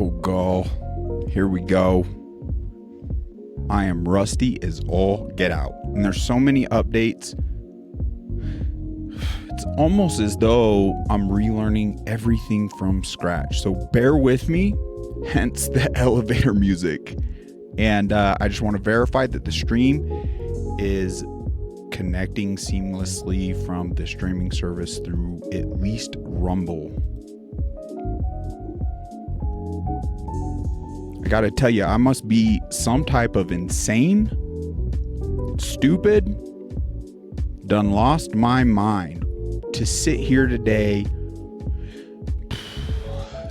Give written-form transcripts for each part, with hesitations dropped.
Oh, go. Here we go. I am rusty as all get out. And there's so many updates. It's almost as though I'm relearning everything from scratch. So bear with me, hence the elevator music. And I just want to verify that the stream is connecting seamlessly from the streaming service through at least Rumble. I gotta tell you, I must be some type of insane, stupid, done lost my mind to sit here today,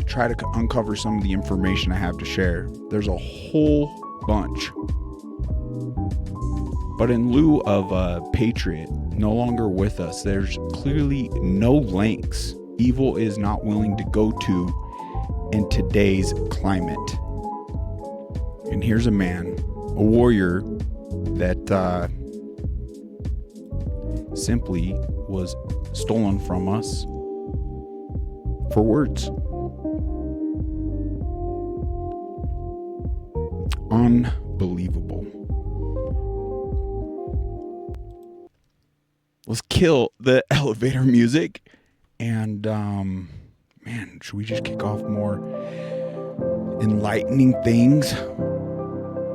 try to uncover some of the information I have to share. There's a whole bunch. But in lieu of Patriot no longer with us, there's clearly no lengths evil is not willing to go to in today's climate. And here's a man, a warrior that simply was stolen from us for words. Unbelievable. Let's kill the elevator music. And, man, should we just kick off more enlightening things?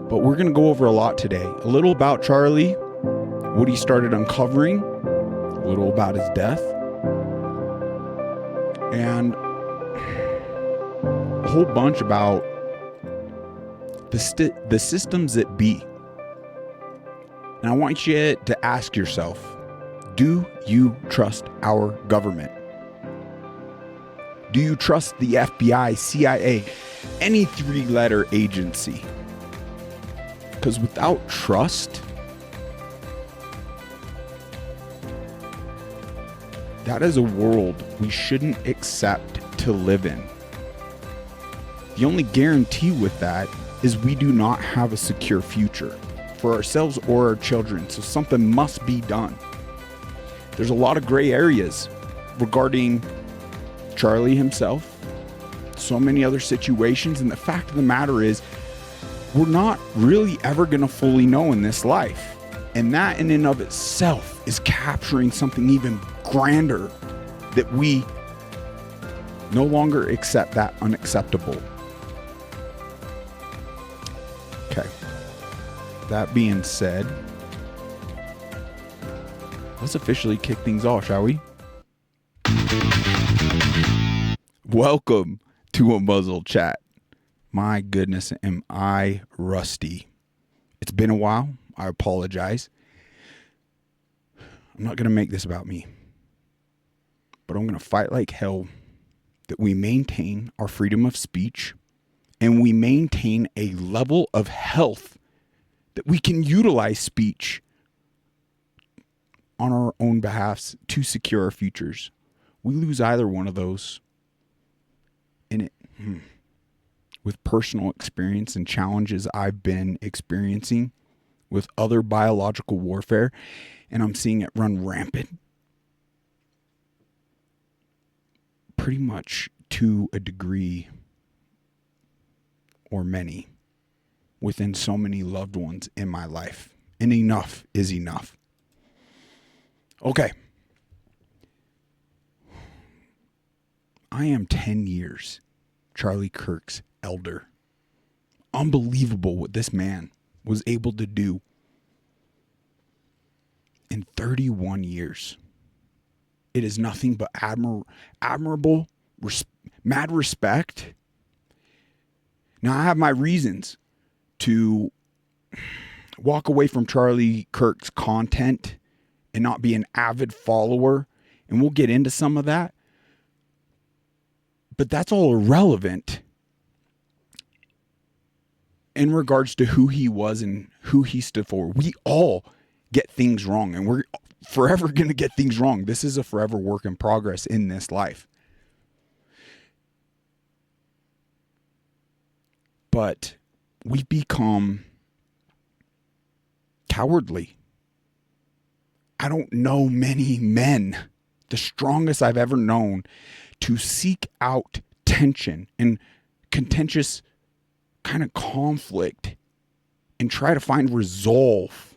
But we're going to go over a lot today. A little about Charlie, what he started uncovering, a little about his death, and a whole bunch about the systems that be. And I want you to ask yourself, do you trust our government? Do you trust the FBI, CIA, any three-letter agency? Because without trust, that is a world we shouldn't accept to live in. The only guarantee with that is we do not have a secure future for ourselves or our children. So something must be done. There's a lot of gray areas regarding Charlie himself, so many other situations. And the fact of the matter is, we're not really ever going to fully know in this life. And that in and of itself is capturing something even grander, that we no longer accept that unacceptable. Okay. That being said, let's officially kick things off, shall we? Welcome to a Muzzle Chat. My goodness, am I rusty. It's been a while. I apologize. I'm not going to make this about me, but I'm going to fight like hell that we maintain our freedom of speech and we maintain a level of health that we can utilize speech on our own behalfs to secure our futures. We lose either one of those, and it, with personal experience and challenges I've been experiencing with other biological warfare, and I'm seeing it run rampant pretty much to a degree or many within so many loved ones in my life. And enough is enough. Okay. I am 10 years Charlie Kirk's elder. Unbelievable what this man was able to do in 31 years. It is nothing but admirable, mad respect. Now, I have my reasons to walk away from Charlie Kirk's content and not be an avid follower, and we'll get into some of that. But that's all irrelevant in regards to who he was and who he stood for. We all get things wrong, and we're forever going to get things wrong. This is a forever work in progress in this life. But we become cowardly. I don't know many men, the strongest I've ever known, to seek out tension and contentious kind of conflict and try to find resolve.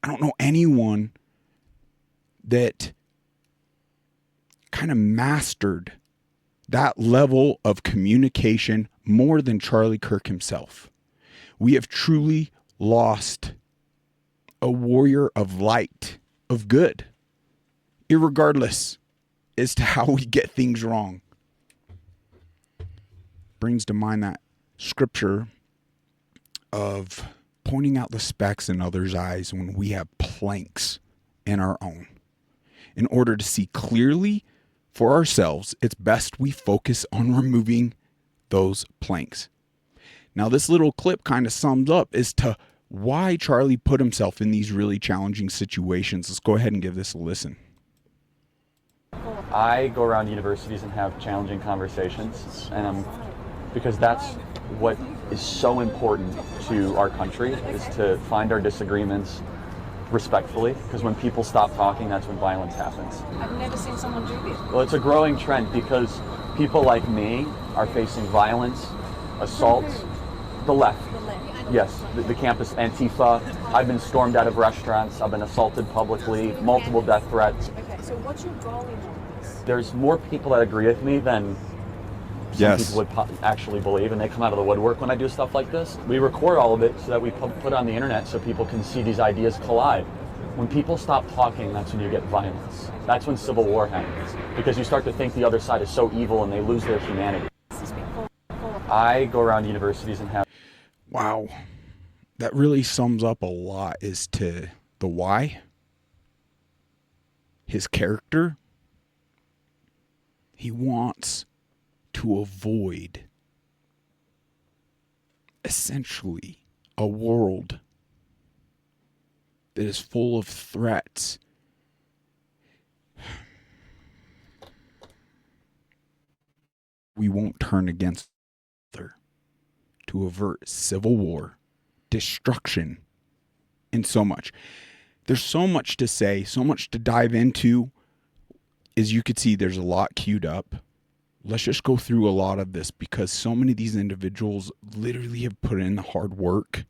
I don't know anyone that kind of mastered that level of communication more than Charlie Kirk himself. We have truly lost a warrior of light, of good, irregardless as to how we get things wrong. Brings to mind that scripture of pointing out the specks in others' eyes when we have planks in our own. In order to see clearly for ourselves, it's best we focus on removing those planks. Now, this little clip kind of sums up as to why Charlie put himself in these really challenging situations. Let's go ahead and give this a listen. I go around universities and have challenging conversations, and because that's what is so important to our country, is to find our disagreements respectfully, because when people stop talking, that's when violence happens. I've never seen someone do this. Well, it's a growing trend because people like me are facing violence, assaults, the left. Yes, the campus Antifa. I've been stormed out of restaurants. I've been assaulted publicly, multiple death threats. Okay, so what's your goal in all this? There's more people that agree with me than some people would actually believe, and they come out of the woodwork when I do stuff like this. We record all of it so that we put it on the internet so people can see these ideas collide. When people stop talking, that's when you get violence. That's when civil war happens, because you start to think the other side is so evil and they lose their humanity. I go around universities and have... Wow. That really sums up a lot as to the why. His character. He wants to avoid essentially a world that is full of threats. We won't turn against her to avert civil war, destruction, and so much. There's so much to say, so much to dive into. As you could see, there's a lot queued up. Let's just go through a lot of this because so many of these individuals literally have put in the hard work.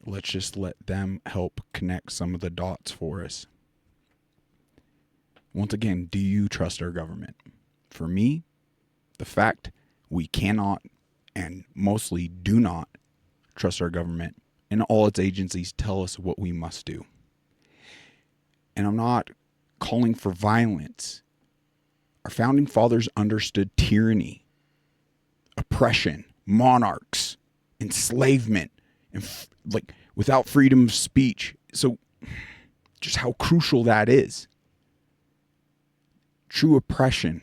Let's just let them help connect some of the dots for us. Once again, do you trust our government? For me, the fact we cannot and mostly do not trust our government and all its agencies tell us what we must do. And I'm not calling for violence. Our founding fathers understood tyranny, oppression, monarchs, enslavement, and without freedom of speech. So just how crucial that is. True oppression.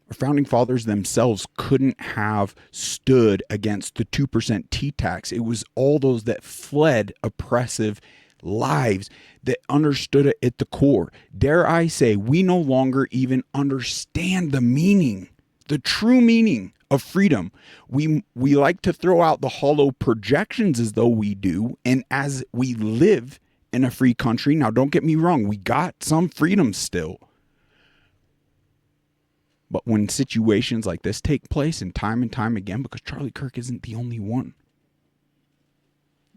Our founding fathers themselves couldn't have stood against the 2% T-tax. It was all those that fled oppressive lives that understood it at the core. Dare I say, we no longer even understand the meaning, the true meaning of freedom. We like to throw out the hollow projections as though we do, and as we live in a free country. Now, don't get me wrong, we got some freedom still. But when situations like this take place and time again, because Charlie Kirk isn't the only one,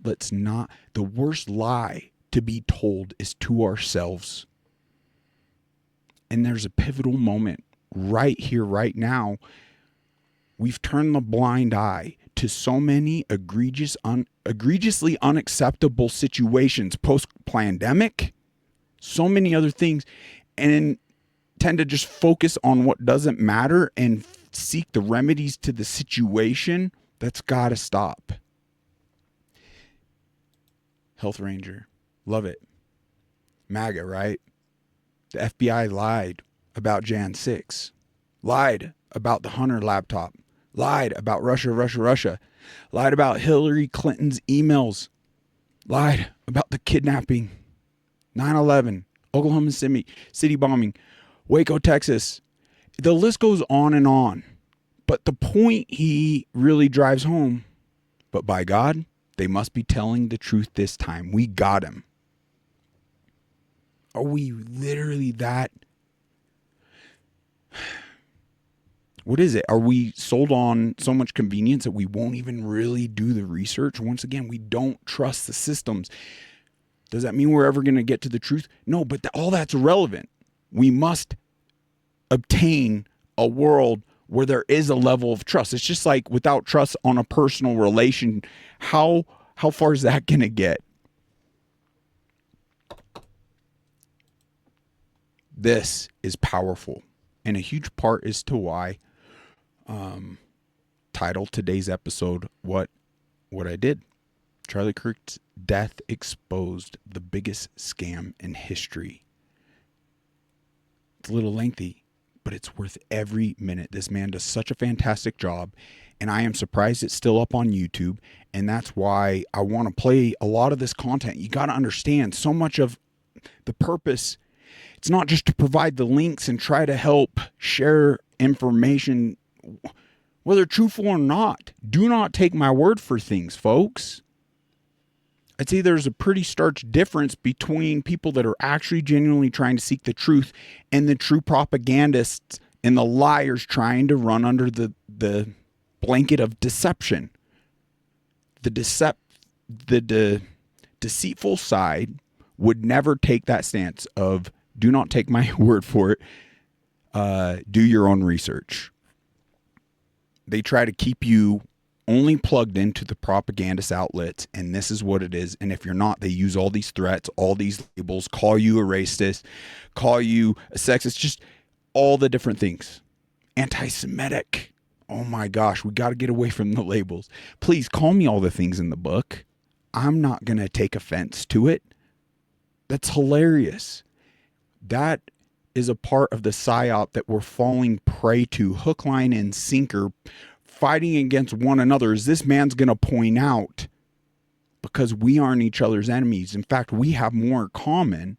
let's not, the worst lie to be told is to ourselves. And there's a pivotal moment right here, right now. We've turned the blind eye to so many egregiously unacceptable situations post-pandemic, so many other things, and tend to just focus on what doesn't matter and seek the remedies to the situation. That's got to stop. Health Ranger. Love it. MAGA, right? The FBI lied about Jan 6. Lied about the Hunter laptop. Lied about Russia. Lied about Hillary Clinton's emails. Lied about the kidnapping. 9/11. Oklahoma City bombing. Waco, Texas. The list goes on and on. But the point he really drives home, but by God, they must be telling the truth this time. We got him. Are we literally that What is it? Are we sold on so much convenience that we won't even really do the research? Once again, we don't trust the systems. Does that mean we're ever going to get to the truth? No, but all that's irrelevant. We must obtain a world where there is a level of trust. It's just like without trust on a personal relation, how far is that going to get? This is powerful. And a huge part as to why title today's episode, What I Did. Charlie Kirk's death exposed the biggest scam in history. It's a little lengthy, but it's worth every minute. This man does such a fantastic job, and I am surprised it's still up on YouTube, and that's why I want to play a lot of this content. You got to understand so much of the purpose. It's not just to provide the links and try to help share information, whether truthful or not. Do not take my word for things, folks. I'd say there's a pretty stark difference between people that are actually genuinely trying to seek the truth and the true propagandists and the liars trying to run under the blanket of deception. The deceitful side would never take that stance of, do not take my word for it. Do your own research. They try to keep you only plugged into the propagandist outlets, and this is what it is. And if you're not, they use all these threats, all these labels, call you a racist, call you a sexist, just all the different things. Anti-Semitic. Oh my gosh, we got to get away from the labels. Please call me all the things in the book. I'm not going to take offense to it. That's hilarious. That is a part of the psyop that we're falling prey to, hook, line, and sinker, fighting against one another, as this man's going to point out, because we aren't each other's enemies. In fact, we have more in common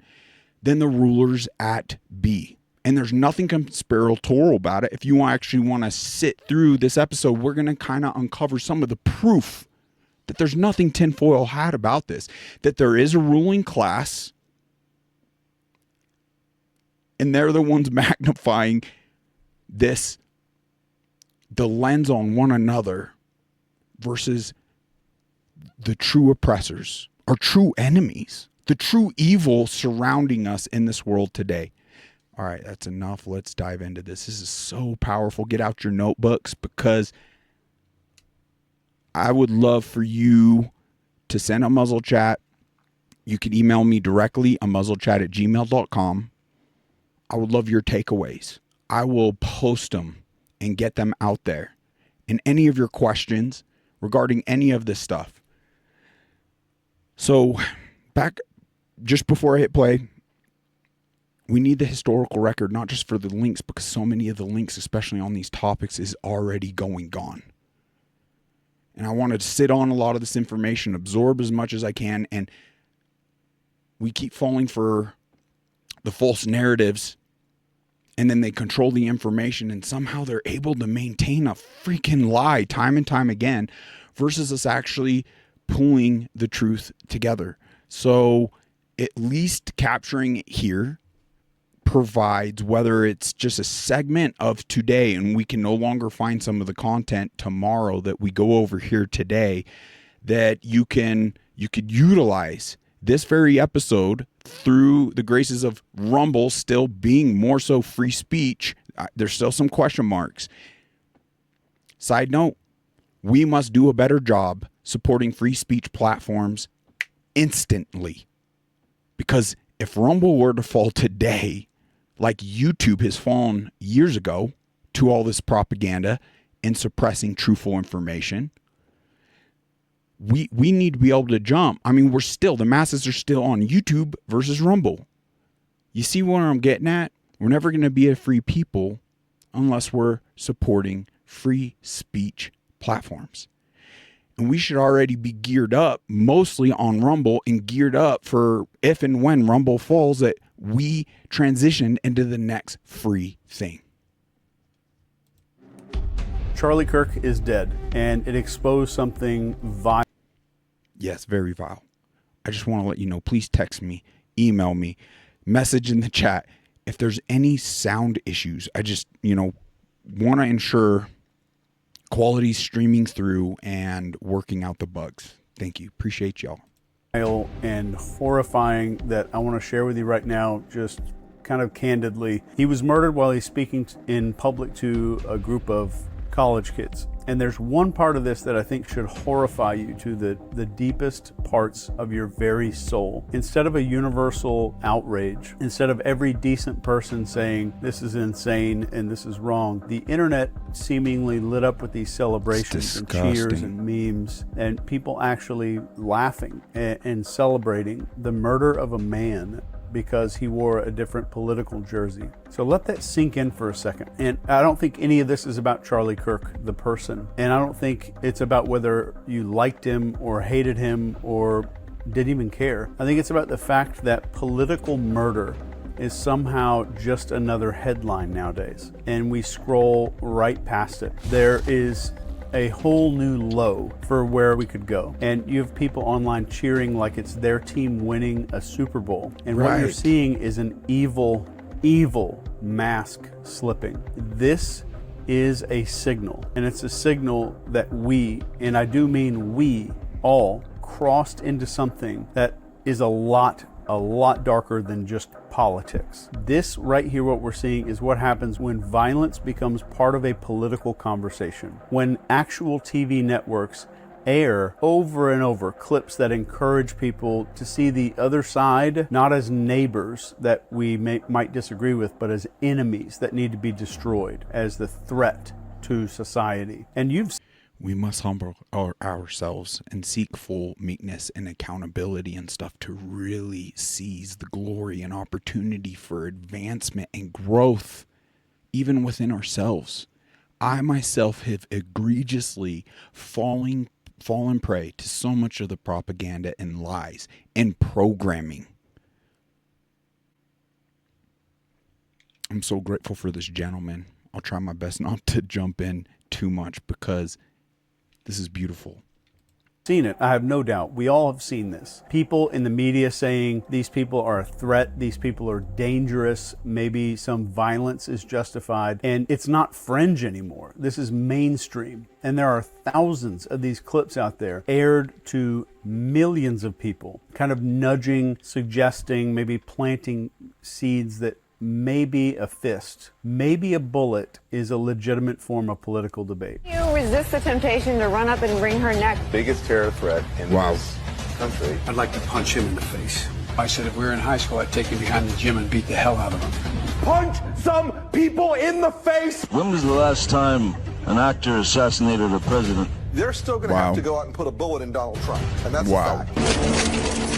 than the rulers at B. And there's nothing conspiratorial about it. If you actually want to sit through this episode, we're going to kind of uncover some of the proof that there's nothing tinfoil hat about this, that there is a ruling class, and they're the ones magnifying this, the lens on one another, versus the true oppressors, our true enemies, the true evil surrounding us in this world today. All right, that's enough. Let's dive into this. This is so powerful. Get out your notebooks, because I would love for you to send a muzzle chat. You can email me directly, muzzlechat@gmail.com. I would love your takeaways. I will post them and get them out there. And any of your questions regarding any of this stuff. So back just before I hit play, we need the historical record, not just for the links, because so many of the links, especially on these topics, is already gone. And I wanted to sit on a lot of this information, absorb as much as I can, and we keep falling for the false narratives, and then they control the information, and somehow they're able to maintain a freaking lie time and time again, versus us actually pulling the truth together. So at least capturing it here provides, whether it's just a segment of today and we can no longer find some of the content tomorrow that we go over here today, that you could utilize this very episode through the graces of Rumble still being more so free speech. There's still some question marks. Side note, we must do a better job supporting free speech platforms instantly. Because if Rumble were to fall today, like YouTube has fallen years ago to all this propaganda and suppressing truthful information, we need to be able to jump. I mean, the masses are still on YouTube versus Rumble. You see where I'm getting at? We're never going to be a free people unless we're supporting free speech platforms. And we should already be geared up mostly on Rumble, and geared up for if and when Rumble falls, that we transition into the next free thing. Charlie Kirk is dead, and it exposed something vile. Yes, very vile. I just want to let you know, please text me, email me, message in the chat. If there's any sound issues, want to ensure quality streaming through and working out the bugs. Thank you. Appreciate y'all. And horrifying that I want to share with you right now, just kind of candidly. He was murdered while he's speaking in public to a group of college kids. And there's one part of this that I think should horrify you to the deepest parts of your very soul. Instead of a universal outrage, instead of every decent person saying this is insane and this is wrong, the internet seemingly lit up with these celebrations and cheers and memes, and people actually laughing and celebrating the murder of a man because he wore a different political jersey. So let that sink in for a second. And I don't think any of this is about Charlie Kirk, the person. And I don't think it's about whether you liked him or hated him or didn't even care. I think it's about the fact that political murder is somehow just another headline nowadays. And we scroll right past it. There is a whole new low for where we could go. And you have people online cheering like it's their team winning a Super Bowl. And what you're seeing is an evil, evil mask slipping. This is a signal. And it's a signal that we, and I do mean we, all crossed into something that is a lot darker than just politics. This right here, what we're seeing, is what happens when violence becomes part of a political conversation. When actual TV networks air over and over clips that encourage people to see the other side not as neighbors that we might disagree with, but as enemies that need to be destroyed, as the threat to society. And we must humble ourselves and seek full meekness and accountability and stuff to really seize the glory and opportunity for advancement and growth, even within ourselves. I myself have egregiously fallen prey to so much of the propaganda and lies and programming. I'm so grateful for this gentleman. I'll try my best not to jump in too much because this is beautiful. Seen it, I have no doubt. We all have seen this. People in the media saying these people are a threat, these people are dangerous, maybe some violence is justified, and it's not fringe anymore. This is mainstream. And there are thousands of these clips out there aired to millions of people, kind of nudging, suggesting, maybe planting seeds that maybe a fist, maybe a bullet is a legitimate form of political debate. You resist the temptation to run up and wring her neck. Biggest terror threat in this country. I'd like to punch him in the face. I said if we were in high school, I'd take him behind the gym and beat the hell out of him. Punch some people in the face! When was the last time an actor assassinated a president? They're still going to have to go out and put a bullet in Donald Trump, and that's a fact.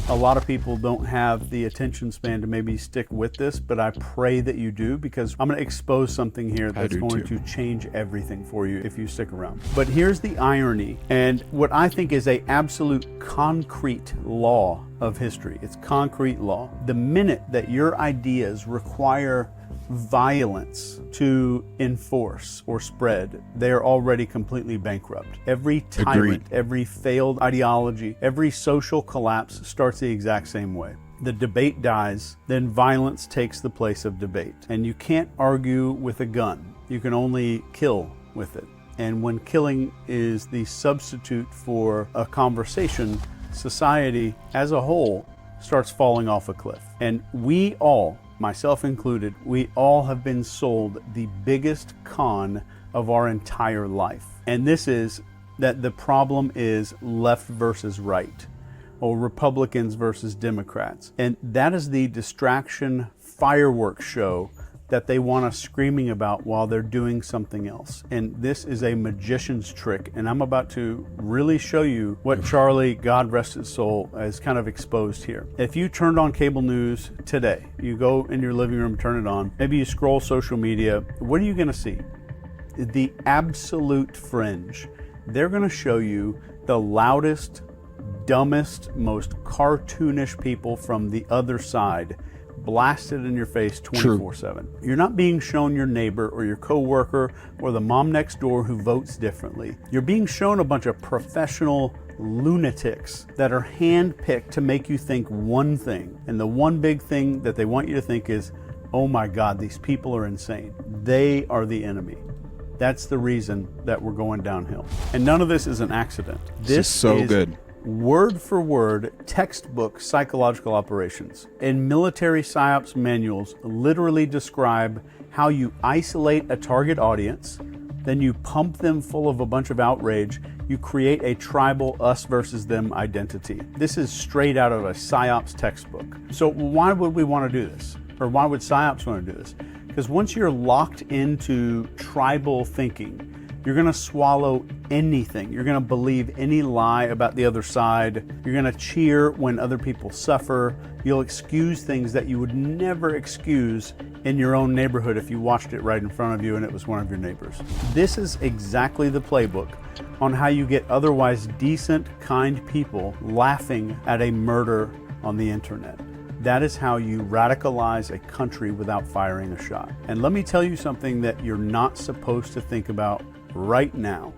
A lot of people don't have the attention span to maybe stick with this, but I pray that you do, because I'm going to expose something here that's going to change everything for you if you stick around. But here's the irony, and what I think is a absolute concrete law of history. It's concrete law. The minute that your ideas require violence to enforce or spread, they're already completely bankrupt. Every tyrant, every failed ideology, every social collapse starts the exact same way. The debate dies, then violence takes the place of debate. And you can't argue with a gun. You can only kill with it. And when killing is the substitute for a conversation, society as a whole starts falling off a cliff. And we all, myself included, we all have been sold the biggest con of our entire life. And this is that the problem is left versus right, or Republicans versus Democrats. And that is the distraction fireworks show that they want us screaming about while they're doing something else. And this is a magician's trick. And I'm about to really show you what Charlie, God rest his soul, has kind of exposed here. If you turned on cable news today, you go in your living room, turn it on, maybe you scroll social media, what are you gonna see? The absolute fringe. They're gonna show you the loudest, dumbest, most cartoonish people from the other side blasted in your face 24/7. You're not being shown your neighbor or your coworker or the mom next door who votes differently. You're being shown a bunch of professional lunatics that are handpicked to make you think one thing. And the one big thing that they want you to think is oh my God, these people are insane. They are the enemy. That's the reason that we're going downhill. And none of this is an accident. This is so good. Word for word, textbook psychological operations. And military psyops manuals literally describe how you isolate a target audience, then you pump them full of a bunch of outrage, you create a tribal us versus them identity. This is straight out of a psyops textbook. So why would we want to do this? Or why would psyops want to do this? Because once you're locked into tribal thinking, you're going to swallow anything. You're going to believe any lie about the other side. You're going to cheer when other people suffer. You'll excuse things that you would never excuse in your own neighborhood if you watched it right in front of you and it was one of your neighbors. This is exactly the playbook on how you get otherwise decent, kind people laughing at a murder on the internet. That is how you radicalize a country without firing a shot. And let me tell you something that you're not supposed to think about right now.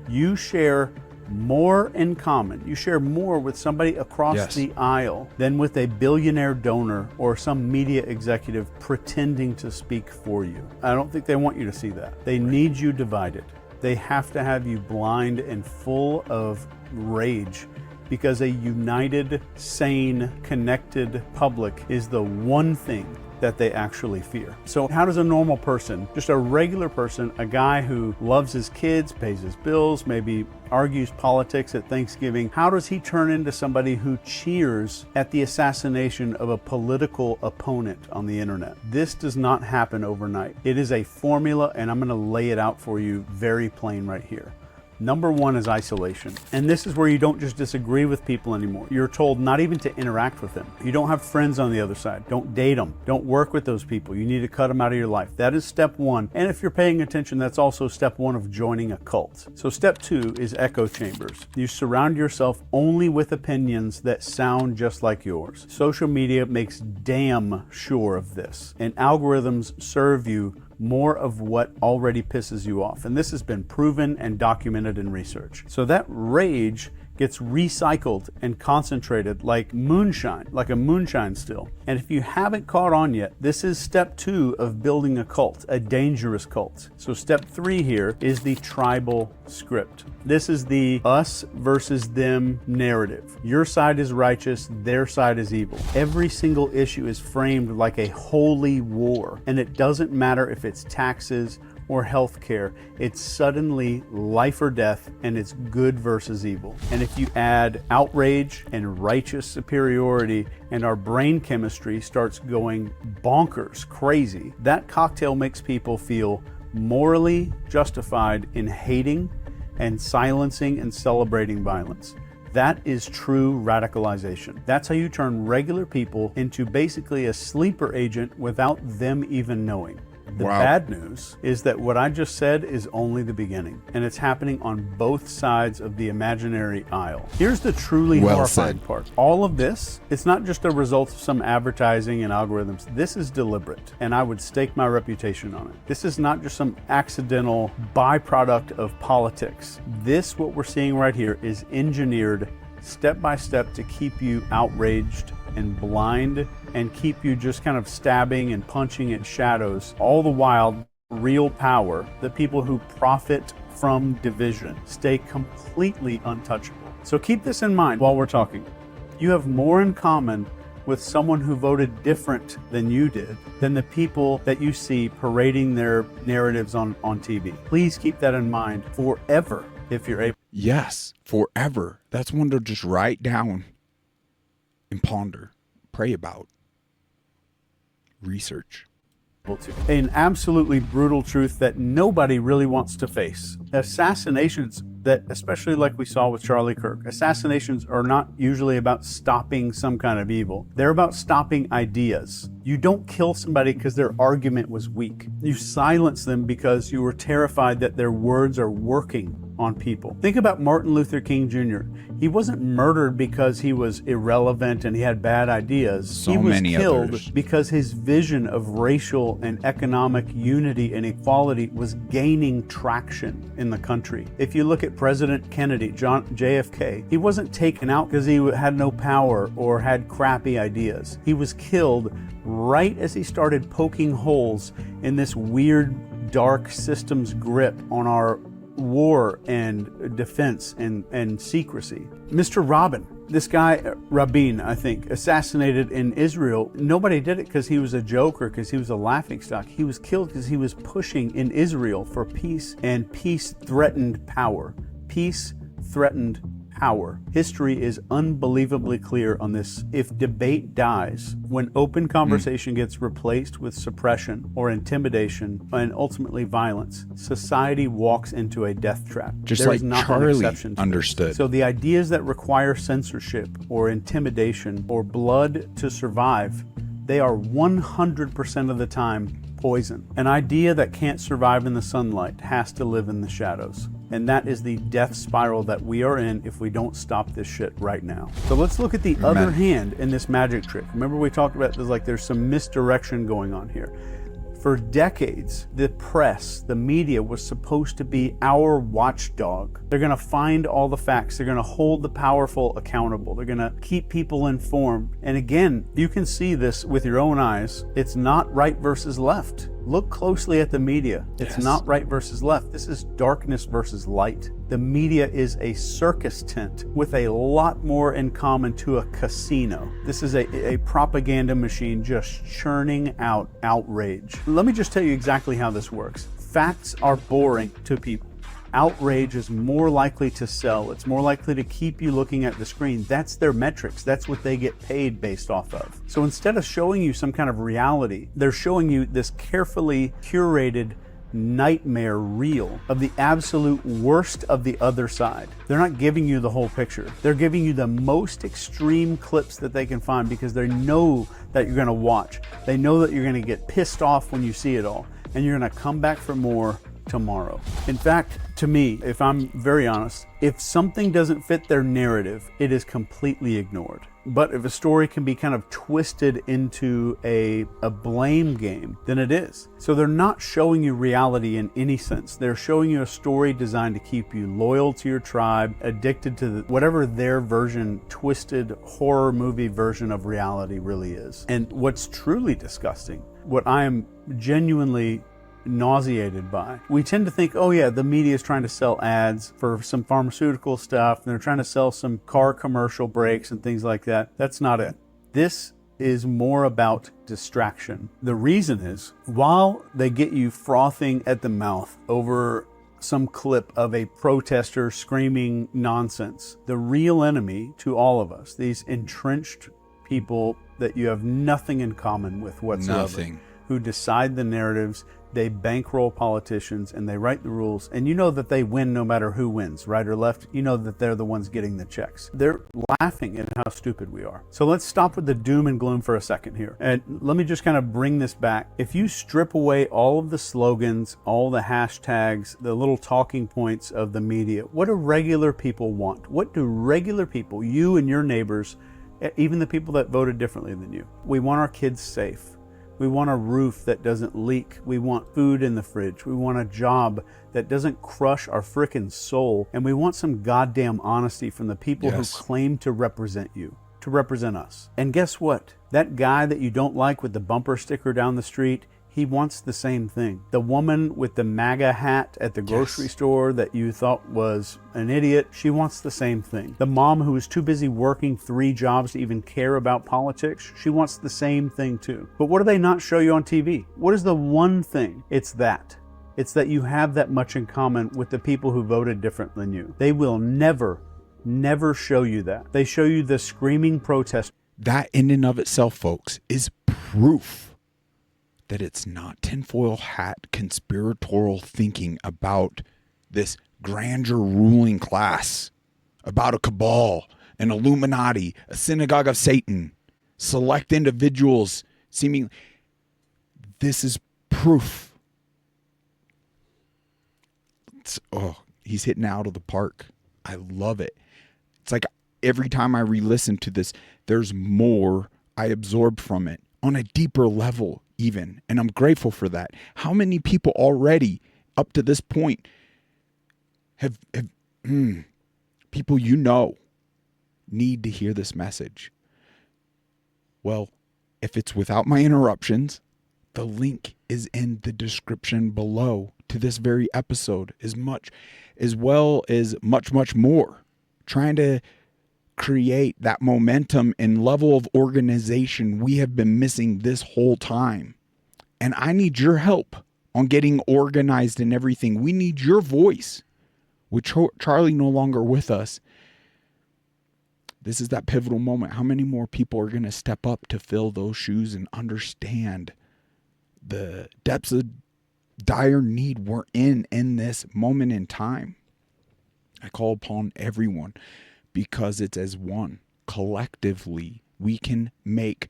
You share more in common. You share more with somebody across the aisle than with a billionaire donor or some media executive pretending to speak for you. I don't think they want you to see that. They need you divided. They have to have you blind and full of rage, because a united, sane, connected public is the one thing that they actually fear. So how does a normal person, just a regular person, a guy who loves his kids, pays his bills, maybe argues politics at Thanksgiving, how does he turn into somebody who cheers at the assassination of a political opponent on the internet? This does not happen overnight. It is a formula, and I'm going to lay it out for you very plain right here. Number one is isolation. And this is where you don't just disagree with people anymore. You're told not even to interact with them. You don't have friends on the other side. Don't date them. Don't work with those people. You need to cut them out of your life. That is step one. And if you're paying attention, that's also step one of joining a cult. So step two is echo chambers. You surround yourself only with opinions that sound just like yours. Social media makes damn sure of this. And algorithms serve you more of what already pisses you off. And this has been proven and documented in research. So that rage gets recycled and concentrated like moonshine, like a moonshine still. And if you haven't caught on yet, this is step two of building a cult, a dangerous cult. So step three here is the tribal script. This is the us versus them narrative. Your side is righteous, their side is evil. Every single issue is framed like a holy war, and it doesn't matter if it's taxes or healthcare. It's suddenly life or death, and it's good versus evil. And if you add outrage and righteous superiority, and our brain chemistry starts going bonkers, crazy, that cocktail makes people feel morally justified in hating and silencing and celebrating violence. That is true radicalization. That's how you turn regular people into basically a sleeper agent without them even knowing. The bad news is that what I just said is only the beginning, and it's happening on both sides of the imaginary aisle. Here's the truly horrifying part. All of this, it's not just a result of some advertising and algorithms. This is deliberate, and I would stake my reputation on it. This is not just some accidental byproduct of politics. This, what we're seeing right here, is engineered step by step to keep you outraged and blind and keep you just kind of stabbing and punching at shadows. All the while, real power, the people who profit from division, stay completely untouchable. So keep this in mind while we're talking. You have more in common with someone who voted different than you did than the people that you see parading their narratives on TV. Please keep that in mind forever if you're able. Yes, forever. That's one to just write down and ponder, pray about, research. An absolutely brutal truth that nobody really wants to face. Assassinations that, especially like we saw with Charlie Kirk, assassinations are not usually about stopping some kind of evil. They're about stopping ideas. You don't kill somebody because their argument was weak. You silence them because you were terrified that their words are working. on people. Think about Martin Luther King Jr. He wasn't murdered because he was irrelevant and he had bad ideas. He was killed because his vision of racial and economic unity and equality was gaining traction in the country. If you look at President Kennedy, JFK, he wasn't taken out because he had no power or had crappy ideas. He was killed right as he started poking holes in this weird, dark system's grip on our war and defense and secrecy. Mr. Rabin, this guy, Rabin, I think, assassinated in Israel. Nobody did it because he was a joke or because he was a laughingstock. He was killed because he was pushing in Israel for peace, and peace threatened power. Peace threatened power. History is unbelievably clear on this. If debate dies, when open conversation gets replaced with suppression or intimidation and ultimately violence, society walks into a death trap. Just there like is not Charlie an exception to understood. this. So the ideas that require censorship or intimidation or blood to survive, they are 100% of the time poison. An idea that can't survive in the sunlight has to live in the shadows. And that is the death spiral that we are in if we don't stop this shit right now. So let's look at the other hand in this magic trick. Remember we talked about there's some misdirection going on here. For decades, the press, the media was supposed to be our watchdog. They're going to find all the facts. They're going to hold the powerful accountable. They're going to keep people informed. And again, you can see this with your own eyes. It's not right versus left. Look closely at the media. It's not right versus left. This is darkness versus light. The media is a circus tent with a lot more in common to a casino. This is a propaganda machine just churning out outrage. Let me just tell you exactly how this works. Facts are boring to people. Outrage is more likely to sell. It's more likely to keep you looking at the screen. That's their metrics. That's what they get paid based off of. So instead of showing you some kind of reality, they're showing you this carefully curated nightmare reel of the absolute worst of the other side. They're not giving you the whole picture. They're giving you the most extreme clips that they can find because they know that you're going to watch. They know that you're going to get pissed off when you see it all, and you're going to come back for more tomorrow. In fact, to me, if I'm very honest, if something doesn't fit their narrative, it is completely ignored. But if a story can be kind of twisted into a blame game, then it is. So they're not showing you reality in any sense. They're showing you a story designed to keep you loyal to your tribe, addicted to whatever their version, twisted horror movie version of reality really is. And what's truly disgusting, what I am genuinely nauseated by. We tend to think, oh yeah, the media is trying to sell ads for some pharmaceutical stuff, and they're trying to sell some car commercial breaks and things like that. That's not it. This is more about distraction. The reason is, while they get you frothing at the mouth over some clip of a protester screaming nonsense, the real enemy to all of us, these entrenched people that you have nothing in common with whatsoever, who decide the narratives, they bankroll politicians, and they write the rules, and you know that they win no matter who wins, right or left. You know that they're the ones getting the checks. They're laughing at how stupid we are. So let's stop with the doom and gloom for a second here, and let me just kind of bring this back. If you strip away all of the slogans, all the hashtags, the little talking points of the media, what do regular people want? What do regular people, you and your neighbors, even the people that voted differently than you? We want our kids safe. We want a roof that doesn't leak. We want food in the fridge. We want a job that doesn't crush our frickin' soul. And we want some goddamn honesty from the people who claim to represent you, to represent us. And guess what? That guy that you don't like with the bumper sticker down the street, he wants the same thing. The woman with the MAGA hat at the grocery store that you thought was an idiot, she wants the same thing. The mom who is too busy working 3 jobs to even care about politics, she wants the same thing too. But what do they not show you on TV? What is the one thing? It's that you have that much in common with the people who voted different than you. They will never show you that. They show you the screaming protest. That in and of itself, folks, is proof that it's not tinfoil hat conspiratorial thinking about this grandeur ruling class, about a cabal, an Illuminati, a synagogue of Satan, select individuals seemingly. This is proof. he's hitting out of the park. I love it. It's like every time I re-listen to this, there's more I absorb from it on a deeper level even. And I'm grateful for that. How many people already up to this point have people you know need to hear this message? Well, if it's without my interruptions, the link is in the description below to this very episode, as well as much more. Trying to create that momentum and level of organization we have been missing this whole time. And I need your help on getting organized and everything. We need your voice. With Charlie no longer with us, this is that pivotal moment. How many more people are going to step up to fill those shoes and understand the depths of dire need we're in this moment in time? I call upon everyone because it's as one. Collectively, we can make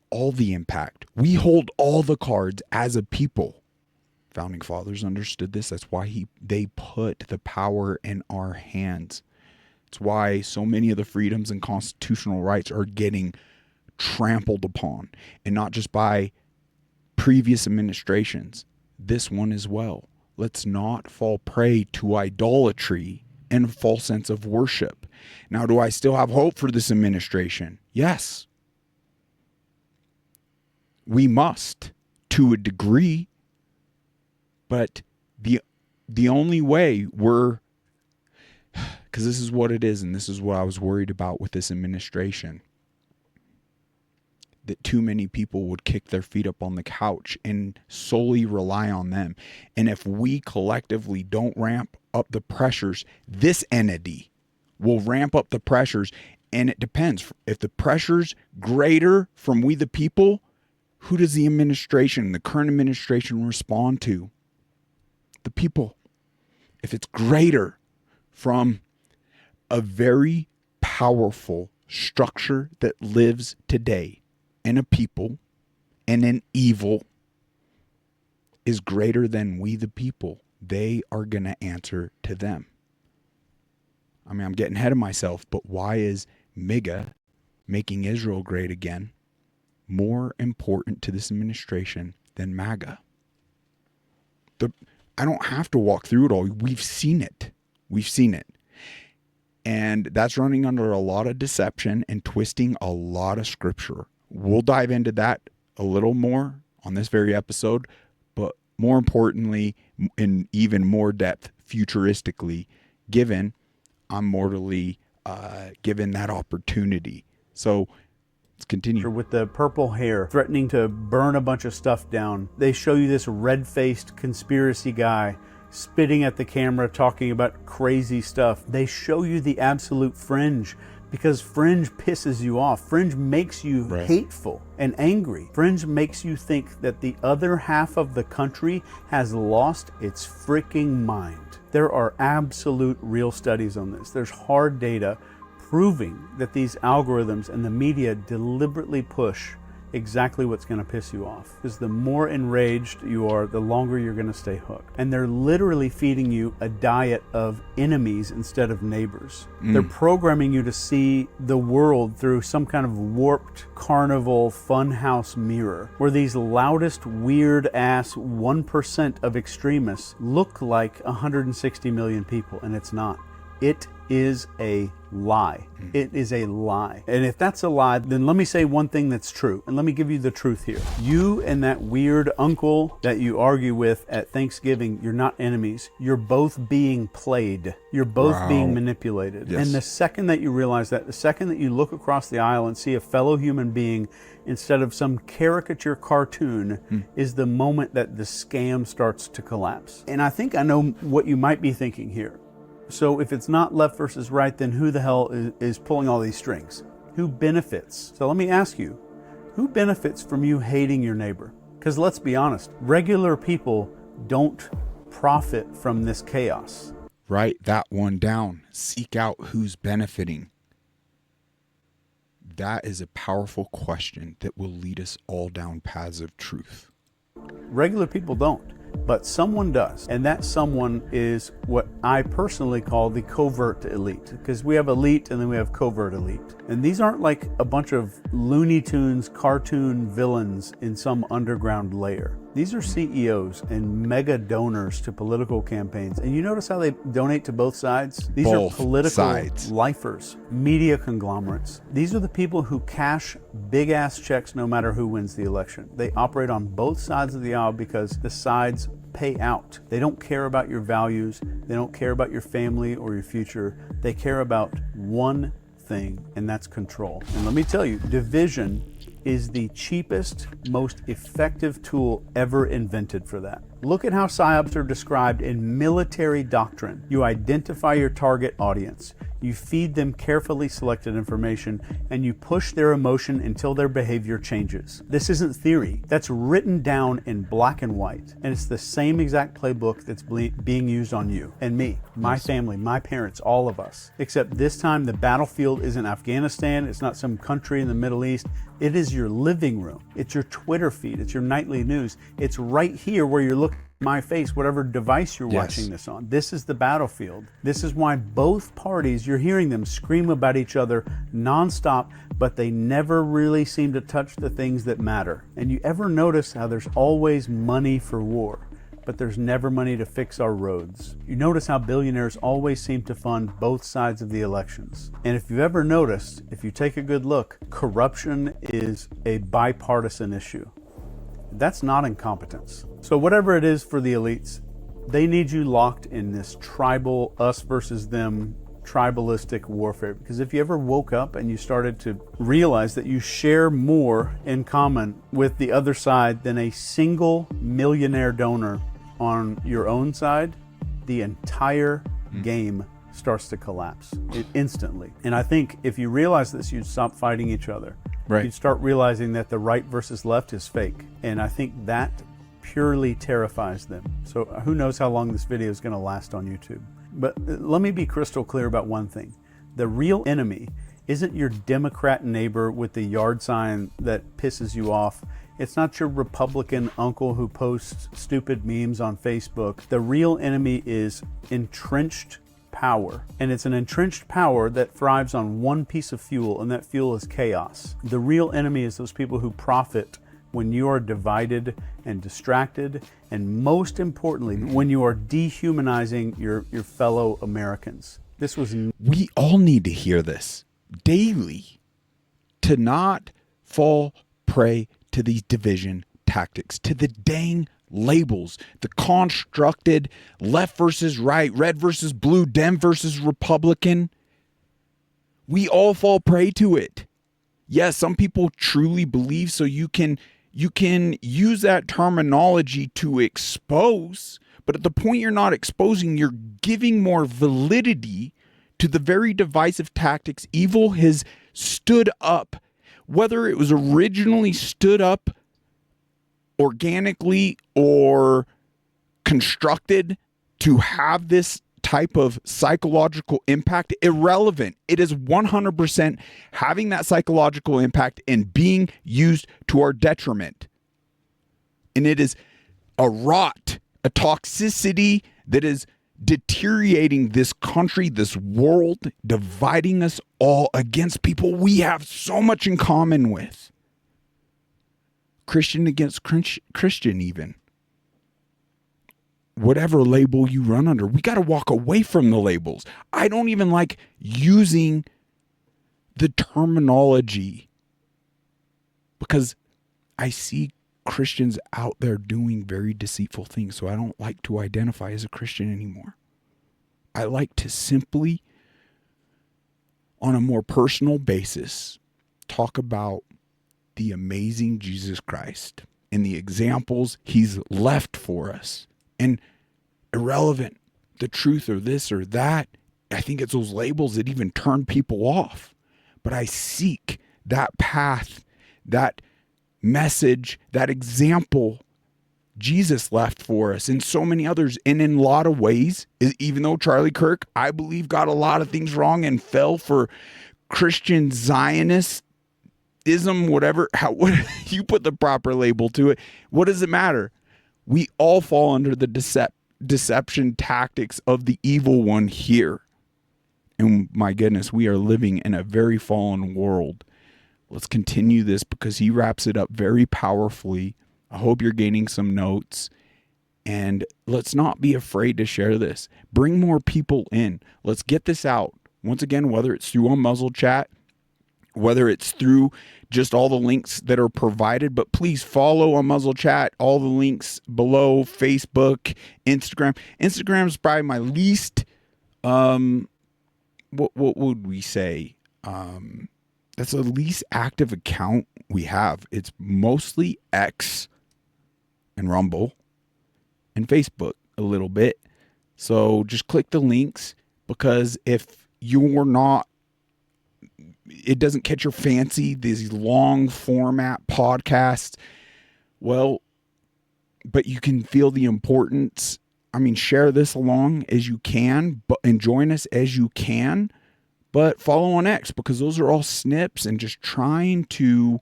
all the impact. We hold all the cards as a people. Founding fathers understood this. That's why they put the power in our hands. It's why so many of the freedoms and constitutional rights are getting trampled upon, and not just by previous administrations, this one as well. Let's not fall prey to idolatry and a false sense of worship. Now, do I still have hope for this administration? Yes. We must, to a degree, but the only way we're, because this is what it is, and this is what I was worried about with this administration, that too many people would kick their feet up on the couch and solely rely on them. And if we collectively don't ramp up the pressures, this entity will ramp up the pressures. And it depends. If the pressure's greater from we the people, who does the administration, the current administration, respond to? The people. If it's greater from a very powerful structure that lives today, and a people and an evil is greater than we the people, they are going to answer to them. I mean, I'm getting ahead of myself, but why is MAGA, making Israel great again, more important to this administration than MAGA? I don't have to walk through it all. We've seen it. We've seen it. And that's running under a lot of deception and twisting a lot of scripture. We'll dive into that a little more on this very episode, but more importantly, in even more depth, futuristically, given I'm mortally given that opportunity. So let's continue. With the purple hair, threatening to burn a bunch of stuff down. They show you this red-faced conspiracy guy spitting at the camera, talking about crazy stuff. They show you the absolute fringe, because fringe pisses you off. Fringe makes you hateful and angry. Fringe makes you think that the other half of the country has lost its freaking mind. There are absolute real studies on this. There's hard data proving that these algorithms and the media deliberately push exactly what's going to piss you off. Because the more enraged you are, the longer you're going to stay hooked. And they're literally feeding you a diet of enemies instead of neighbors. They're programming you to see the world through some kind of warped carnival funhouse mirror, where these loudest, weird-ass 1% of extremists look like 160 million people, and it's not. It is a lie. It is a lie. And if that's a lie, then let me say one thing that's true. And let me give you the truth here. You and that weird uncle that you argue with at Thanksgiving, you're not enemies. You're both being played. You're both being manipulated. Yes. And the second that you realize that, the second that you look across the aisle and see a fellow human being instead of some caricature cartoon, is the moment that the scam starts to collapse. And I think I know what you might be thinking here. So if it's not left versus right, then who the hell is pulling all these strings? Who benefits? So let me ask you, who benefits from you hating your neighbor? Because let's be honest, regular people don't profit from this chaos. Write that one down. Seek out who's benefiting. That is a powerful question that will lead us all down paths of truth. Regular people don't. but someone does. And that someone is what I personally call the covert elite, because we have elite and then we have covert elite. And these aren't like a bunch of Looney Tunes cartoon villains in some underground lair. These are CEOs and mega donors to political campaigns. And you notice how they donate to both sides? These are political lifers, media conglomerates. These are the people who cash big ass checks no matter who wins the election. They operate on both sides of the aisle because the sides pay out. They don't care about your values. They don't care about your family or your future. They care about one thing, and that's control. And let me tell you, division is the cheapest, most effective tool ever invented for that. Look at how psyops are described in military doctrine. You identify your target audience, you feed them carefully selected information, and you push their emotion until their behavior changes. This isn't theory. That's written down in black and white. And it's the same exact playbook that's being used on you and me, my family, my parents, all of us. Except this time the battlefield isn't Afghanistan, it's not some country in the Middle East. It is your living room. It's your Twitter feed. It's your nightly news. It's right here where you're looking at my face, whatever device you're watching this on. This is the battlefield. This is why both parties, you're hearing them scream about each other nonstop, but they never really seem to touch the things that matter. And you ever notice how there's always money for war, but there's never money to fix our roads? You notice how billionaires always seem to fund both sides of the elections. And if you've ever noticed, if you take a good look, corruption is a bipartisan issue. That's not incompetence. So whatever it is for the elites, they need you locked in this tribal, us versus them, tribalistic warfare. Because if you ever woke up and you started to realize that you share more in common with the other side than a single millionaire donor on your own side, the entire game starts to collapse instantly. And I think if you realize this, you'd stop fighting each other. You'd start realizing that the right versus left is fake. And I think that purely terrifies them. So who knows how long this video is going to last on YouTube. But let me be crystal clear about one thing. The real enemy isn't your Democrat neighbor with the yard sign that pisses you off. It's not your Republican uncle who posts stupid memes on Facebook. The real enemy is entrenched power. And it's an entrenched power that thrives on one piece of fuel, and that fuel is chaos. The real enemy is those people who profit when you are divided and distracted, and most importantly, when you are dehumanizing your fellow Americans. We all need to hear this daily to not fall prey to these division tactics, to the dang labels, the constructed left versus right, red versus blue, Dem versus Republican. We all fall prey to it. Yes, some people truly believe, so you can use that terminology to expose, but at the point you're not exposing, you're giving more validity to the very divisive tactics evil has stood up, whether it was originally stood up organically or constructed to have this type of psychological impact. Irrelevant. It is 100% having that psychological impact and being used to our detriment. And it is a rot, a toxicity that is deteriorating this country, this world, dividing us all against people we have so much in common with. Christian against Christian even. Whatever label you run under, we got to walk away from the labels. I don't even like using the terminology because I see Christians out there doing very deceitful things, so I don't like to identify as a Christian anymore. I like to simply, on a more personal basis, talk about the amazing Jesus Christ and the examples he's left for us. And irrelevant, the truth or this or that, I think it's those labels that even turn people off. But I seek that path, that message, that example Jesus left for us and so many others. And in a lot of ways, even though Charlie Kirk, I believe, got a lot of things wrong and fell for Christian Zionism, whatever, what you put the proper label to it, what does it matter? We all fall under the deception tactics of the evil one here. And my goodness, we are living in a very fallen world. Let's continue this because he wraps it up very powerfully. I hope you're gaining some notes. And let's not be afraid to share this. Bring more people in. Let's get this out. Once again, whether it's through Unmuzzled Chat, whether it's through just all the links that are provided, but please follow Unmuzzled Chat. All the links below, Facebook, Instagram. Instagram is probably my least, what would we say? That's the least active account we have. It's mostly X and Rumble and Facebook a little bit. So just click the links, because if you're not, it doesn't catch your fancy, these long format podcasts, well, but you can feel the importance. I mean, share this along as you can, and join us as you can, but follow on X, because those are all snips and just trying to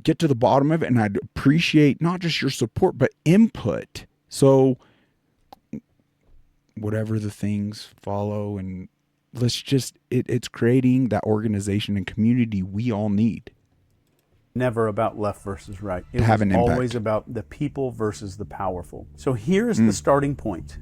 get to the bottom of it. And I'd appreciate not just your support, but input. So whatever the things, follow, and let's just, it's creating that organization and community we all need. Never about left versus right. It have was an impact. Always about the people versus the powerful. So here's the starting point.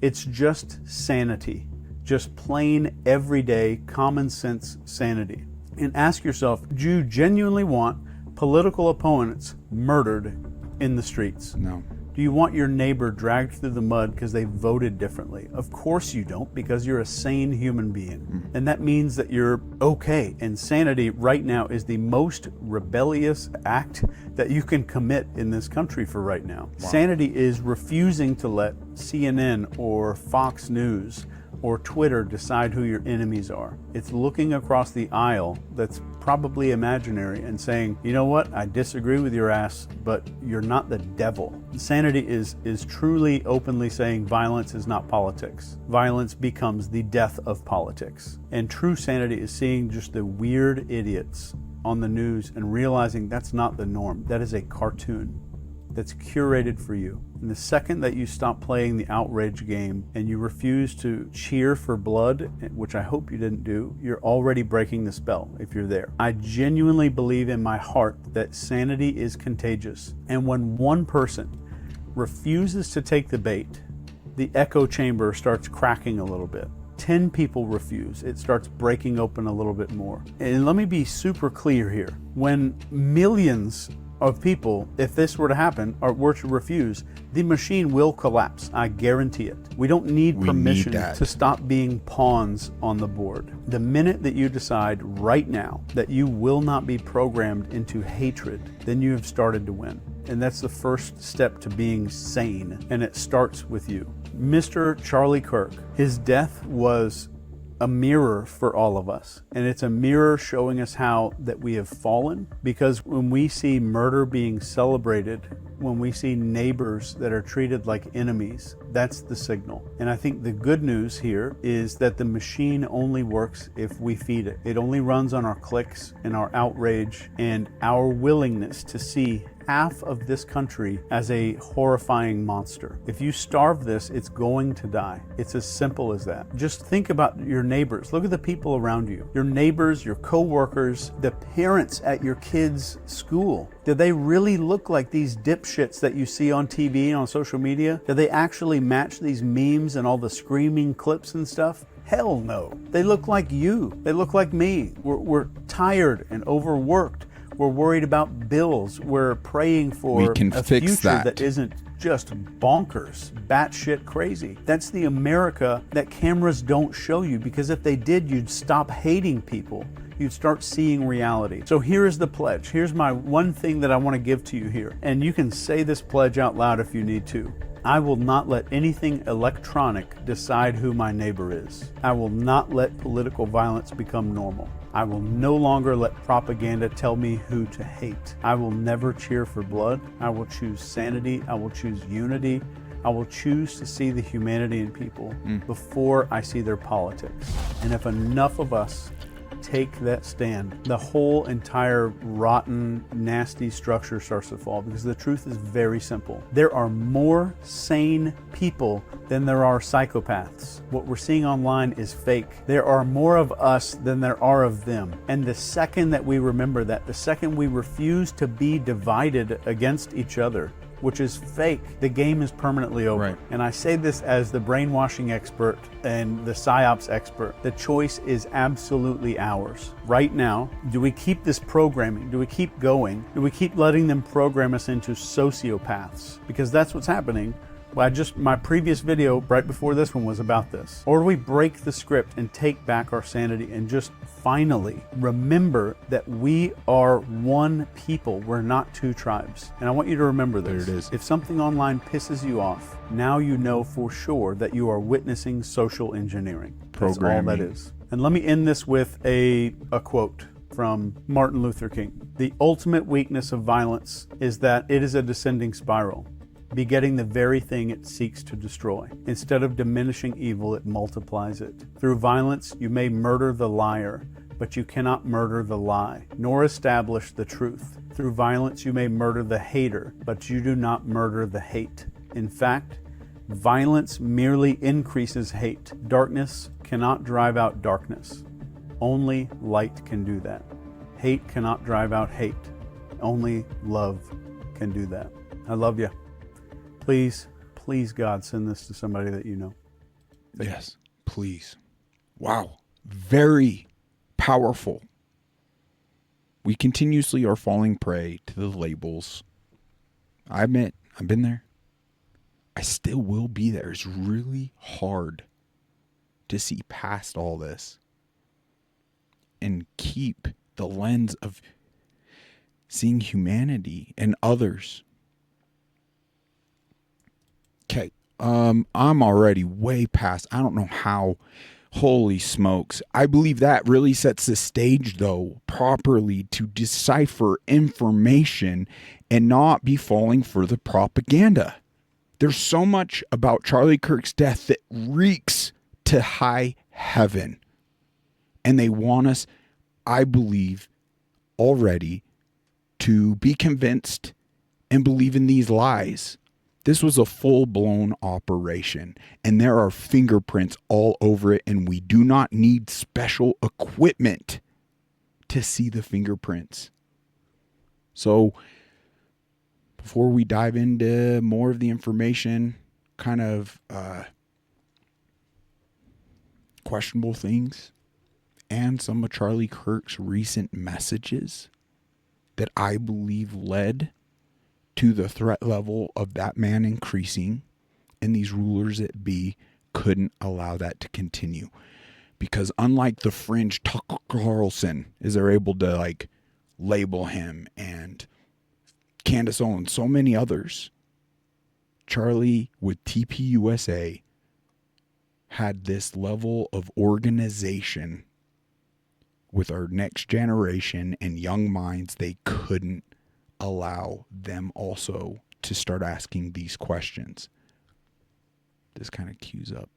It's just sanity. Just plain, everyday, common sense sanity. And ask yourself, do you genuinely want political opponents murdered in the streets? No. Do you want your neighbor dragged through the mud because they voted differently? Of course you don't, because you're a sane human being. And that means that you're okay. And sanity right now is the most rebellious act that you can commit in this country for right now. Wow. Sanity is refusing to let CNN or Fox News or Twitter decide who your enemies are. It's looking across the aisle that's probably imaginary and saying, you know what, I disagree with your ass, but you're not the devil. Sanity is truly openly saying violence is not politics. Violence becomes the death of politics. And true sanity is seeing just the weird idiots on the news and realizing that's not the norm. That is a cartoon that's curated for you. And the second that you stop playing the outrage game and you refuse to cheer for blood, which I hope you didn't do, you're already breaking the spell if you're there. I genuinely believe in my heart that sanity is contagious. And when one person refuses to take the bait, the echo chamber starts cracking a little bit. 10 people refuse, it starts breaking open a little bit more. And let me be super clear here. When millions of people, if this were to happen, or were to refuse, the machine will collapse. I guarantee it. We don't need permission to stop being pawns on the board. The minute that you decide right now that you will not be programmed into hatred, then you have started to win. And that's the first step to being sane. And it starts with you. Mr. Charlie Kirk, his death was a mirror for all of us. And it's a mirror showing us how that we have fallen, because when we see murder being celebrated, when we see neighbors that are treated like enemies, that's the signal. And I think the good news here is that the machine only works if we feed it. It only runs on our clicks and our outrage and our willingness to see half of this country as a horrifying monster. If you starve this, it's going to die. It's as simple as that. Just think about your neighbors. Look at the people around you. Your neighbors, your co-workers, the parents at your kids' school. Do they really look like these dipshits that you see on TV and on social media? Do they actually match these memes and all the screaming clips and stuff? Hell no. They look like you. They look like me. We're tired and overworked. We're worried about bills. We're praying for a future that isn't just bonkers, batshit crazy. That's the America that cameras don't show you, because if they did, you'd stop hating people. You'd start seeing reality. So here is the pledge. Here's my one thing that I want to give to you here. And you can say this pledge out loud if you need to. I will not let anything electronic decide who my neighbor is. I will not let political violence become normal. I will no longer let propaganda tell me who to hate. I will never cheer for blood. I will choose sanity. I will choose unity. I will choose to see the humanity in people before I see their politics. And if enough of us take that stand, the whole entire rotten, nasty structure starts to fall, because the truth is very simple. There are more sane people than there are psychopaths. What we're seeing online is fake. There are more of us than there are of them. And the second that we remember that, the second we refuse to be divided against each other, which is fake, the game is permanently over. Right. And I say this as the brainwashing expert and the psyops expert. The choice is absolutely ours. Right now, do we keep this programming? Do we keep going? Do we keep letting them program us into sociopaths? Because that's what's happening. Well, my previous video right before this one was about this. Or do we break the script and take back our sanity and just finally remember that we are one people, we're not two tribes. And I want you to remember this. There it is. If something online pisses you off, now you know for sure that you are witnessing social engineering. That's all that is. And let me end this with a quote from Martin Luther King. The ultimate weakness of violence is that it is a descending spiral, begetting the very thing it seeks to destroy. Instead of diminishing evil, it multiplies it. Through violence, you may murder the liar, but you cannot murder the lie, nor establish the truth. Through violence, you may murder the hater, but you do not murder the hate. In fact, violence merely increases hate. Darkness cannot drive out darkness. Only light can do that. Hate cannot drive out hate. Only love can do that. I love you. Please, please, God, send this to somebody that you know. Yes, please. Wow. Very powerful. We continuously are falling prey to the labels. I admit, I've been there. I still will be there. It's really hard to see past all this and keep the lens of seeing humanity and others. Okay, I'm already way past. I don't know how. Holy smokes. I believe that really sets the stage, though, properly to decipher information and not be falling for the propaganda. There's so much about Charlie Kirk's death that reeks to high heaven. And they want us, I believe, already to be convinced and believe in these lies. This was a full-blown operation, and there are fingerprints all over it, and we do not need special equipment to see the fingerprints. So, before we dive into more of the information, kind of questionable things, and some of Charlie Kirk's recent messages that I believe led to the threat level of that man increasing, and these rulers that be couldn't allow that to continue. Because unlike the fringe Tucker Carlson, is they're able to like label him, and Candace Owens, so many others, Charlie with TPUSA had this level of organization with our next generation and young minds. They couldn't allow them also to start asking these questions. This kind of cues up.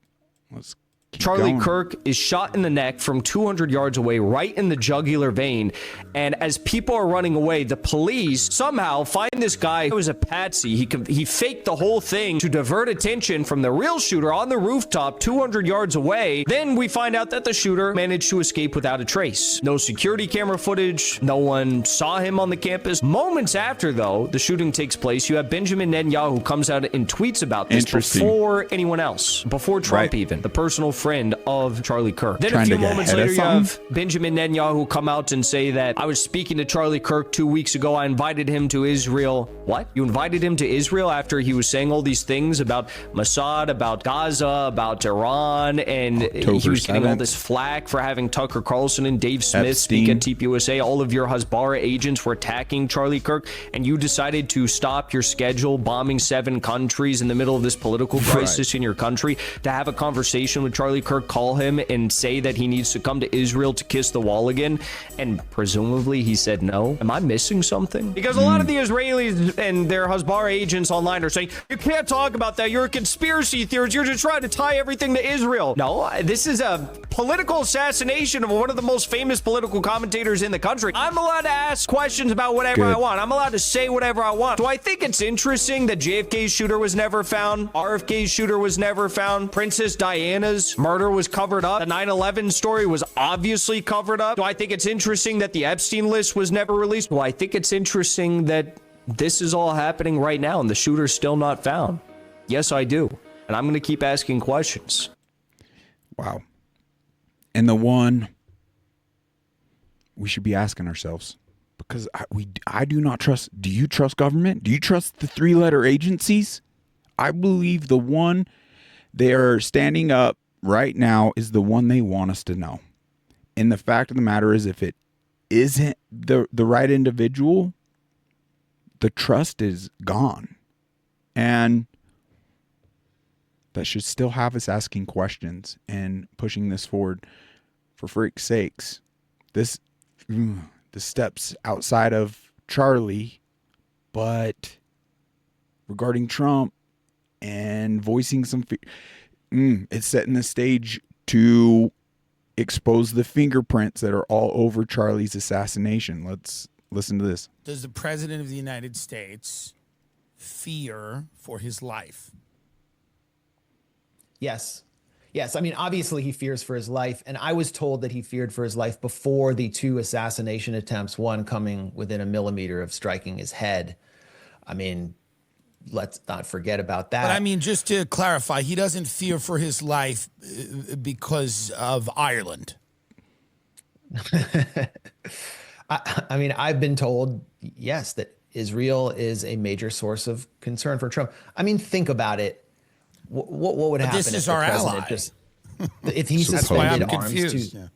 Let's keep Charlie going. Kirk is shot in the neck from 200 yards away, right in the jugular vein. And as people are running away, the police somehow find this guy who was a patsy. He faked the whole thing to divert attention from the real shooter on the rooftop 200 yards away. Then we find out that the shooter managed to escape without a trace. No security camera footage. No one saw him on the campus. Moments after, though, the shooting takes place, you have Benjamin Netanyahu who comes out and tweets about this before anyone else, before Trump even, the personal friend of Charlie Kirk. Then a few moments later, you have Benjamin Netanyahu come out and say that I was speaking to Charlie Kirk 2 weeks ago. I invited him to Israel. What? You invited him to Israel after he was saying all these things about Mossad, about Gaza, about Iran, and he was getting all this flack for having Tucker Carlson and Dave Smith speak at TPUSA. All of your Hasbara agents were attacking Charlie Kirk, and you decided to stop your schedule, bombing 7 countries in the middle of this political crisis in your country, to have a conversation with Charlie Charlie Kirk call him and say that he needs to come to Israel to kiss the wall again? And presumably he said no. Am I missing something? Because a lot of the Israelis and their Hezbollah agents online are saying, you can't talk about that. You're a conspiracy theorist. You're just trying to tie everything to Israel. No, this is a political assassination of one of the most famous political commentators in the country. I'm allowed to ask questions about whatever I want. I'm allowed to say whatever I want. Do I think it's interesting that JFK's shooter was never found? RFK's shooter was never found? Princess Diana's murder was covered up? The 9/11 story was obviously covered up? Do I think it's interesting that the Epstein list was never released? Do I think it's interesting that this is all happening right now and the shooter's still not found? Yes, I do. And I'm going to keep asking questions. Wow. And the one we should be asking ourselves, because I do not trust. Do you trust government? Do you trust the three-letter agencies? I believe the one they are standing up right now is the one they want us to know. And the fact of the matter is, if it isn't the right individual, the trust is gone. And that should still have us asking questions and pushing this forward. For freak's sakes, the steps outside of Charlie, but regarding Trump and voicing some it's setting the stage to expose the fingerprints that are all over Charlie's assassination. Let's listen to this. Does the President of the United States fear for his life? Yes. Yes. I mean, obviously he fears for his life. And I was told that he feared for his life before the two assassination attempts, one coming within a millimeter of striking his head. I mean, let's not forget about that. But I mean, just to clarify, he doesn't fear for his life because of Ireland. I mean, I've been told, yes, that Israel is a major source of concern for Trump. I mean, think about it. What would happen this if is the our president ally. just if he That's why I'm suspended arms confused. to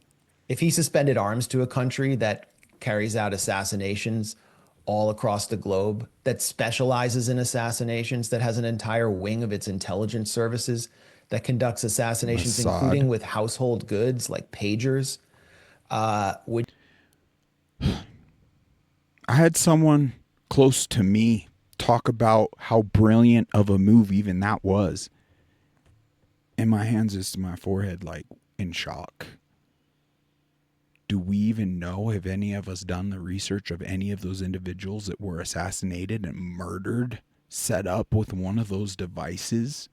if he suspended arms to a country that carries out assassinations all across the globe, that specializes in assassinations, that has an entire wing of its intelligence services that conducts assassinations, Mossad, including with household goods like pagers, would I had someone close to me talk about how brilliant of a move even that was. And my hands is to my forehead, like in shock. Do we even know, have any of us done the research of any of those individuals that were assassinated and murdered, set up with one of those devices?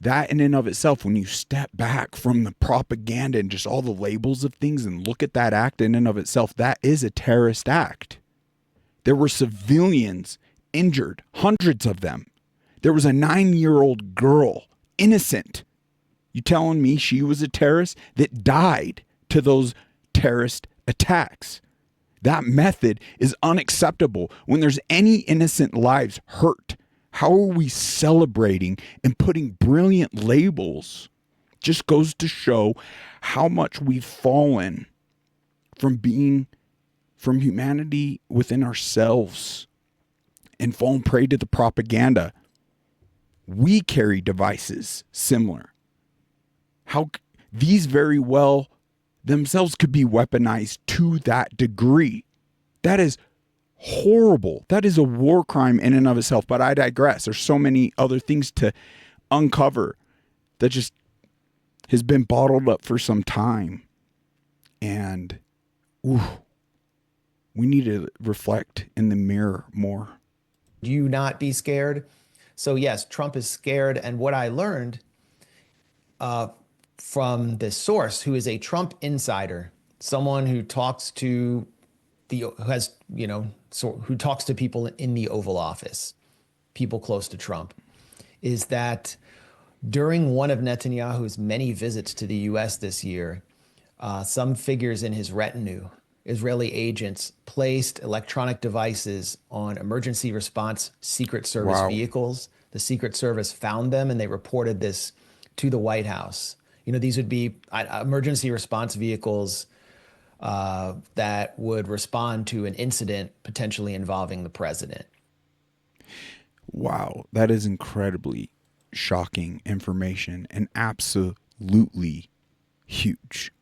That in and of itself, when you step back from the propaganda and just all the labels of things and look at that act in and of itself, that is a terrorist act. There were civilians injured, hundreds of them. There was a 9-year-old girl, innocent. You telling me she was a terrorist that died to those terrorist attacks? That method is unacceptable. When there's any innocent lives hurt, how are we celebrating and putting brilliant labels? Just goes to show how much we've fallen from humanity within ourselves and fallen prey to the propaganda. We carry devices similar. How these very well themselves could be weaponized to that degree. That is horrible. That is a war crime in and of itself. But I digress. There's so many other things to uncover that just has been bottled up for some time. And we need to reflect in the mirror more. Do you not be scared? So yes, Trump is scared. And what I learned from this source, who is a Trump insider, someone who talks to who talks to people in the Oval Office, people close to Trump, is that during one of Netanyahu's many visits to the U.S. this year, some figures in his retinue, Israeli agents, placed electronic devices on emergency response Secret Service vehicles. The Secret Service found them and they reported this to the White House. You know, these would be emergency response vehicles that would respond to an incident potentially involving the president. Wow, that is incredibly shocking information and absolutely Huge.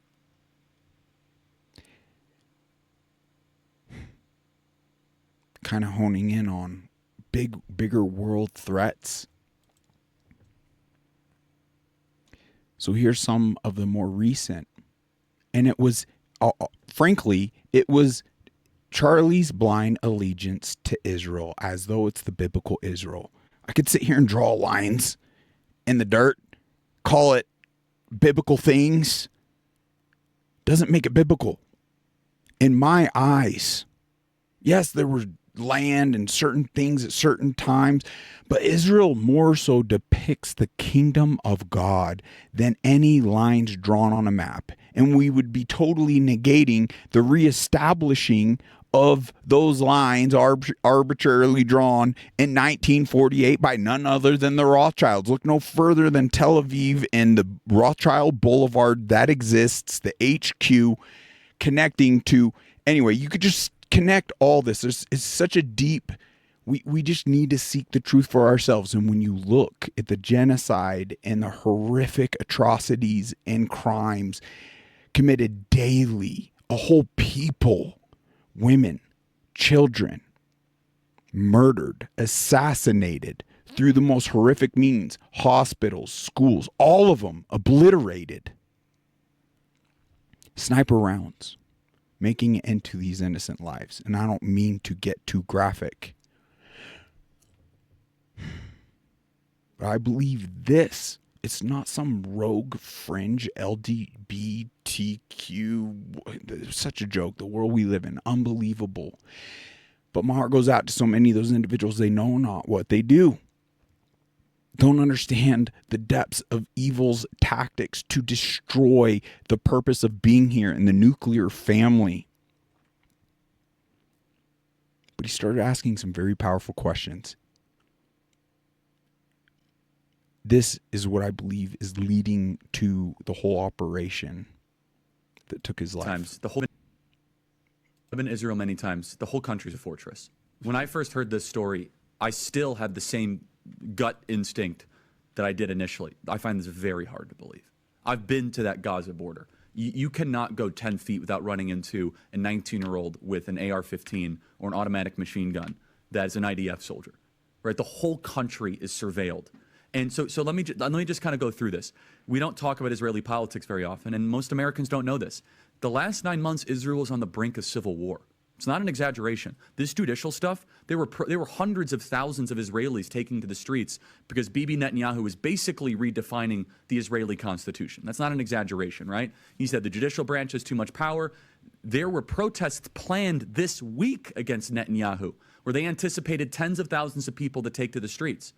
Kind of honing in on bigger world threats. So here's some of the more recent. And it was, frankly, it was Charlie's blind allegiance to Israel, as though it's the biblical Israel. I could sit here and draw lines in the dirt, call it biblical things. Doesn't make it biblical. In my eyes, yes, there were land and certain things at certain times, but Israel more so depicts the kingdom of God than any lines drawn on a map. And we would be totally negating the reestablishing of those lines arbitrarily drawn in 1948 by none other than the Rothschilds. Look no further than Tel Aviv and the Rothschild Boulevard that exists, the HQ connecting to, anyway, you could just connect all this. It's such a deep, we just need to seek the truth for ourselves. And when you look at the genocide and the horrific atrocities and crimes committed daily, a whole people, women, children, murdered, assassinated through the most horrific means, hospitals, schools, all of them obliterated. Sniper rounds making it into these innocent lives. And I don't mean to get too graphic, but I believe this. It's not some rogue fringe LGBTQ. It's such a joke. The world we live in, unbelievable. But my heart goes out to so many of those individuals. They know not what they do. Don't understand the depths of evil's tactics to destroy the purpose of being here in the nuclear family. But he started asking some very powerful questions. This is what I believe is leading to the whole operation that took his life. I've been to Israel many times. The whole country's a fortress. When I first heard this story, I still had the same gut instinct that I did initially. I find this very hard to believe. I've been to that Gaza border. You cannot go 10 feet without running into a 19-year-old with an AR-15 or an automatic machine gun that's an IDF soldier. Right? The whole country is surveilled. And so let me just kind of go through this. We don't talk about Israeli politics very often, and most Americans don't know this. The last 9 months, Israel was on the brink of civil war. It's not an exaggeration. This judicial stuff, there were hundreds of thousands of Israelis taking to the streets because Bibi Netanyahu was basically redefining the Israeli constitution. That's not an exaggeration, right? He said the judicial branch has too much power. There were protests planned this week against Netanyahu, where they anticipated tens of thousands of people to take to the streets.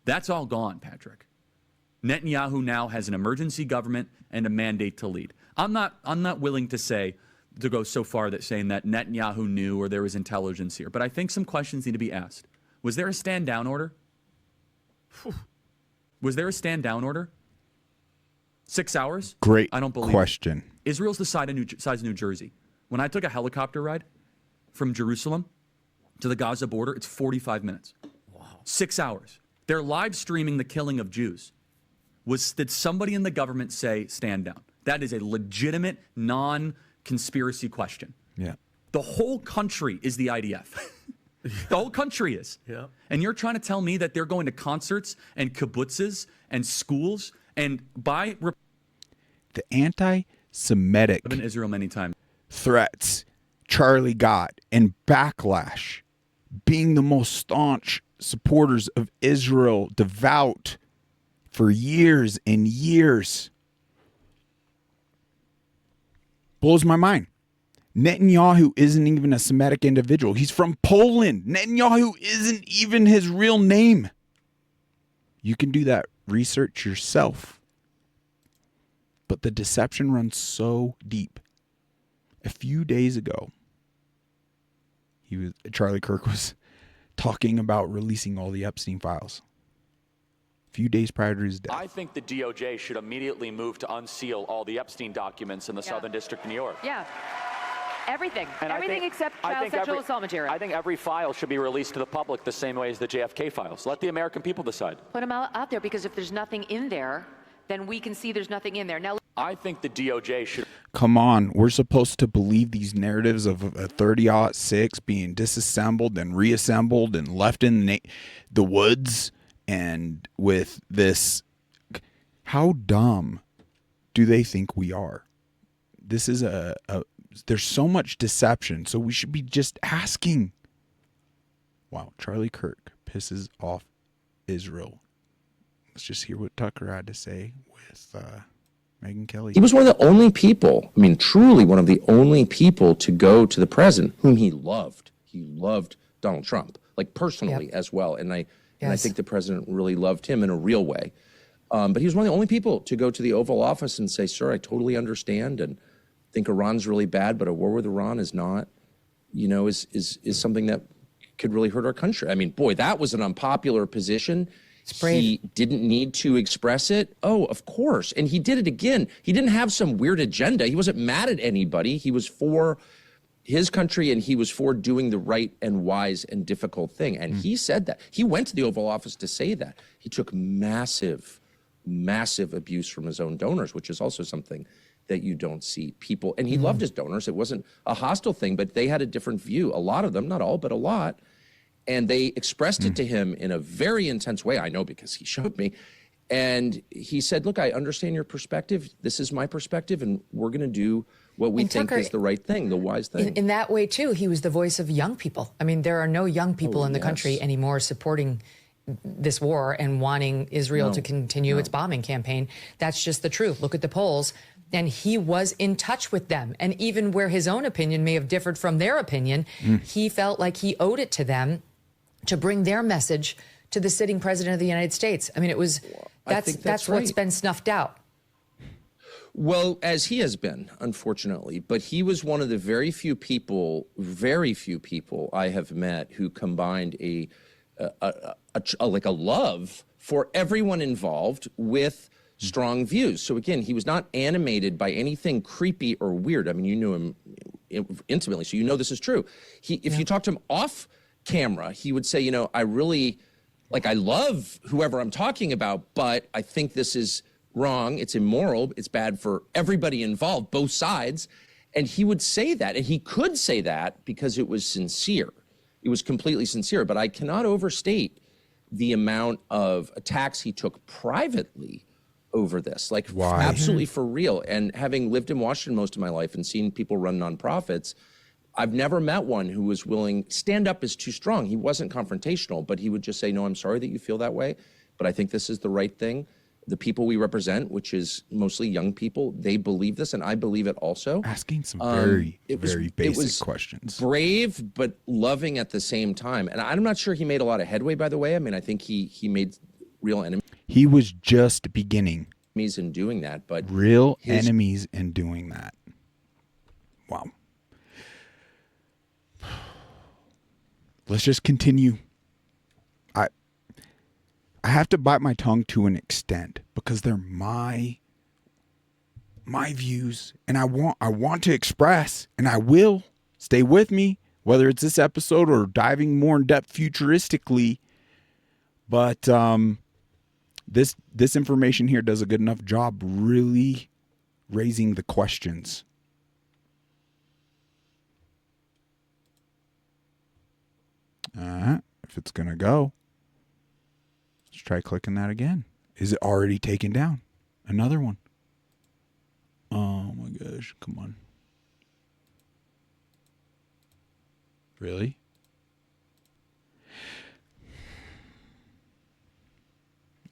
That's all gone, Patrick. Netanyahu now has an emergency government and a mandate to lead. I'm not willing to go so far that saying that Netanyahu knew or there was intelligence here, but I think some questions need to be asked. Was there a stand down order? Was there a stand down order? 6 hours? Great I don't believe question. It. Israel's the size of New Jersey. When I took a helicopter ride from Jerusalem to the Gaza border, it's 45 minutes. Wow. 6 hours. They're live streaming the killing of Jews. Did somebody in the government say stand down? That is a legitimate, non-conspiracy question. Yeah. The whole country is the IDF. The whole country is. Yeah. And you're trying to tell me that they're going to concerts and kibbutzes and schools and buy the anti-Semitic I've been to Israel many times. Threats Charlie got and backlash, being the most staunch supporters of Israel, devout for years and years, blows my mind. Netanyahu isn't even a Semitic individual. He's from Poland. Netanyahu isn't even his real name. You can do that research yourself. But the deception runs so deep. A few days ago, Charlie Kirk was talking about releasing all the Epstein files. A few days prior to his death. I think the DOJ should immediately move to unseal all the Epstein documents in the Southern District of New York. Yeah. Everything. And everything except child sexual assault material. I think every file should be released to the public the same way as the JFK files. Let the American people decide. Put them out there, because if there's nothing in there, then we can see there's nothing in there. Now. I think the DOJ should. Come on, we're supposed to believe these narratives of a 30-06 being disassembled and reassembled and left in the woods, and with this. How dumb do they think we are? This is there's so much deception, so we should be just asking. Wow, Charlie Kirk pisses off Israel. Let's just hear what Tucker had to say with Megyn Kelly. He was one of the only people, I mean, truly one of the only people to go to the president whom he loved. He loved Donald Trump, like personally as well. And I think the president really loved him in a real way. But he was one of the only people to go to the Oval Office and say, sir, I totally understand and think Iran's really bad, but a war with Iran is not, is something that could really hurt our country. I mean, boy, that was an unpopular position. He didn't need to express it. Oh, of course. And he did it again. He didn't have some weird agenda. He wasn't mad at anybody. He was for his country, and he was for doing the right and wise and difficult thing. And he said that. He went to the Oval Office to say that. He took massive abuse from his own donors, which is also something that you don't see people. And he loved his donors. It wasn't a hostile thing, but they had a different view. A lot of them, not all, but a lot. And they expressed it to him in a very intense way. I know because he showed me. And he said, look, I understand your perspective. This is my perspective, and we're going to do what we think is the right thing, the wise thing. In that way, too, he was the voice of young people. I mean, there are no young people in the country anymore supporting this war and wanting Israel to continue its bombing campaign. That's just the truth. Look at the polls. And he was in touch with them. And even where his own opinion may have differed from their opinion, he felt like he owed it to them to bring their message to the sitting president of the United States. I mean, that's what's been snuffed out. Well, as he has been, unfortunately, but he was one of the very few people I have met who combined a love for everyone involved with strong views. So again, he was not animated by anything creepy or weird. I mean, you knew him intimately, so you know this is true. If you talk to him off camera, he would say, I really, I love whoever I'm talking about, but I think this is wrong. It's immoral. It's bad for everybody involved, both sides. And he would say that, and he could say that because it was sincere. It was completely sincere, but I cannot overstate the amount of attacks he took privately over this, absolutely for real. And having lived in Washington most of my life and seen people run nonprofits, I've never met one who was willing. Stand up is too strong. He wasn't confrontational, but he would just say, no, I'm sorry that you feel that way, but I think this is the right thing. The people we represent, which is mostly young people, they believe this, and I believe it also. Asking some very basic questions. Brave, but loving at the same time. And I'm not sure he made a lot of headway, by the way. I mean, I think he made real enemies. He was just beginning. In doing that, but real enemies in doing that. Wow. Let's just continue. I have to bite my tongue to an extent because they're my views, and I want to express, and I will. Stay with me, whether it's this episode or diving more in depth futuristically. But this information here does a good enough job really raising the questions. If it's gonna go, let's try clicking that again. Is it already taken down? Another one. Oh my gosh, come on. Really?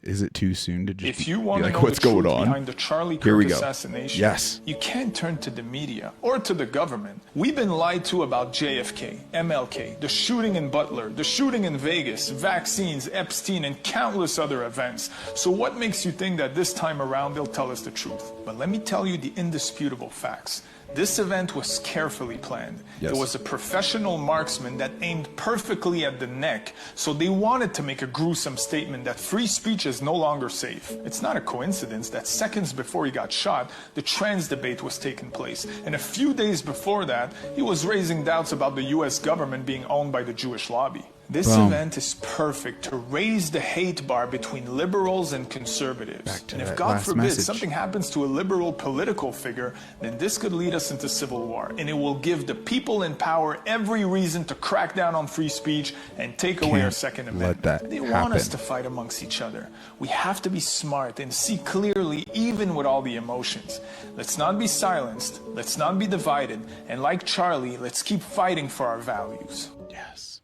Is it too soon to just if you want to know what's the going truth on? behind the Charlie Here we Kirk go. assassination, yes, you can't turn to the media or to the government. We've been lied to about JFK, MLK, the shooting in Butler, the shooting in Vegas, vaccines, Epstein, and countless other events. So what makes you think that this time around they'll tell us the truth? But let me tell you the indisputable facts. This event was carefully planned. Yes. It was a professional marksman that aimed perfectly at the neck, so they wanted to make a gruesome statement that free speech is no longer safe. It's not a coincidence that seconds before he got shot, the trans debate was taking place. And a few days before that, he was raising doubts about the US government being owned by the Jewish lobby. This event is perfect to raise the hate bar between liberals and conservatives. And if God forbid something happens to a liberal political figure, then this could lead us into civil war. And it will give the people in power every reason to crack down on free speech and take away our Second Amendment. They want us to fight amongst each other. We have to be smart and see clearly, even with all the emotions. Let's not be silenced. Let's not be divided. And like Charlie, let's keep fighting for our values. Yes.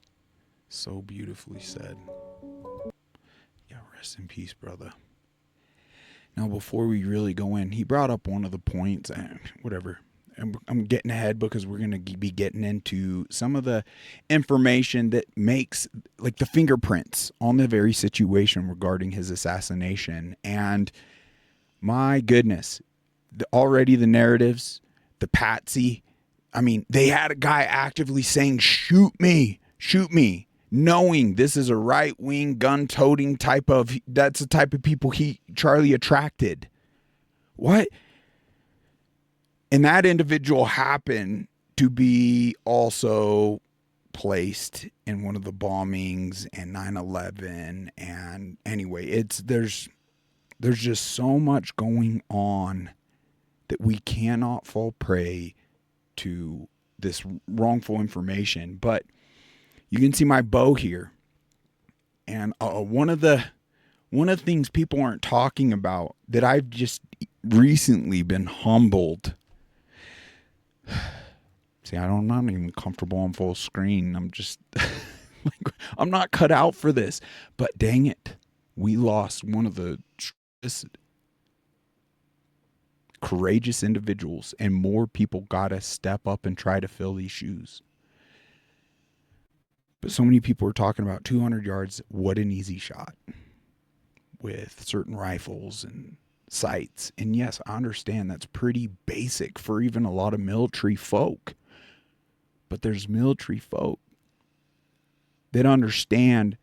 So beautifully said. Yeah, rest in peace, brother. Now, before we really go in, he brought up one of the points, and whatever. I'm getting ahead because we're going to be getting into some of the information that makes, like, the fingerprints on the very situation regarding his assassination. And my goodness, already the narratives, the patsy, I mean, they had a guy actively saying, shoot me, knowing this is a right-wing gun-toting that's the type of people Charlie attracted. What? And that individual happened to be also placed in one of the bombings and 9/11. And anyway, there's just so much going on that we cannot fall prey to this wrongful information. But you can see my bow here. And one of the things people aren't talking about that I've just recently been humbled. See, I'm not even comfortable on full screen. I'm just, I'm not cut out for this. But dang it, we lost one of the courageous individuals, and more people got to step up and try to fill these shoes. But so many people are talking about 200 yards. What an easy shot with certain rifles and sights. And yes, I understand that's pretty basic for even a lot of military folk. But there's military folk that understand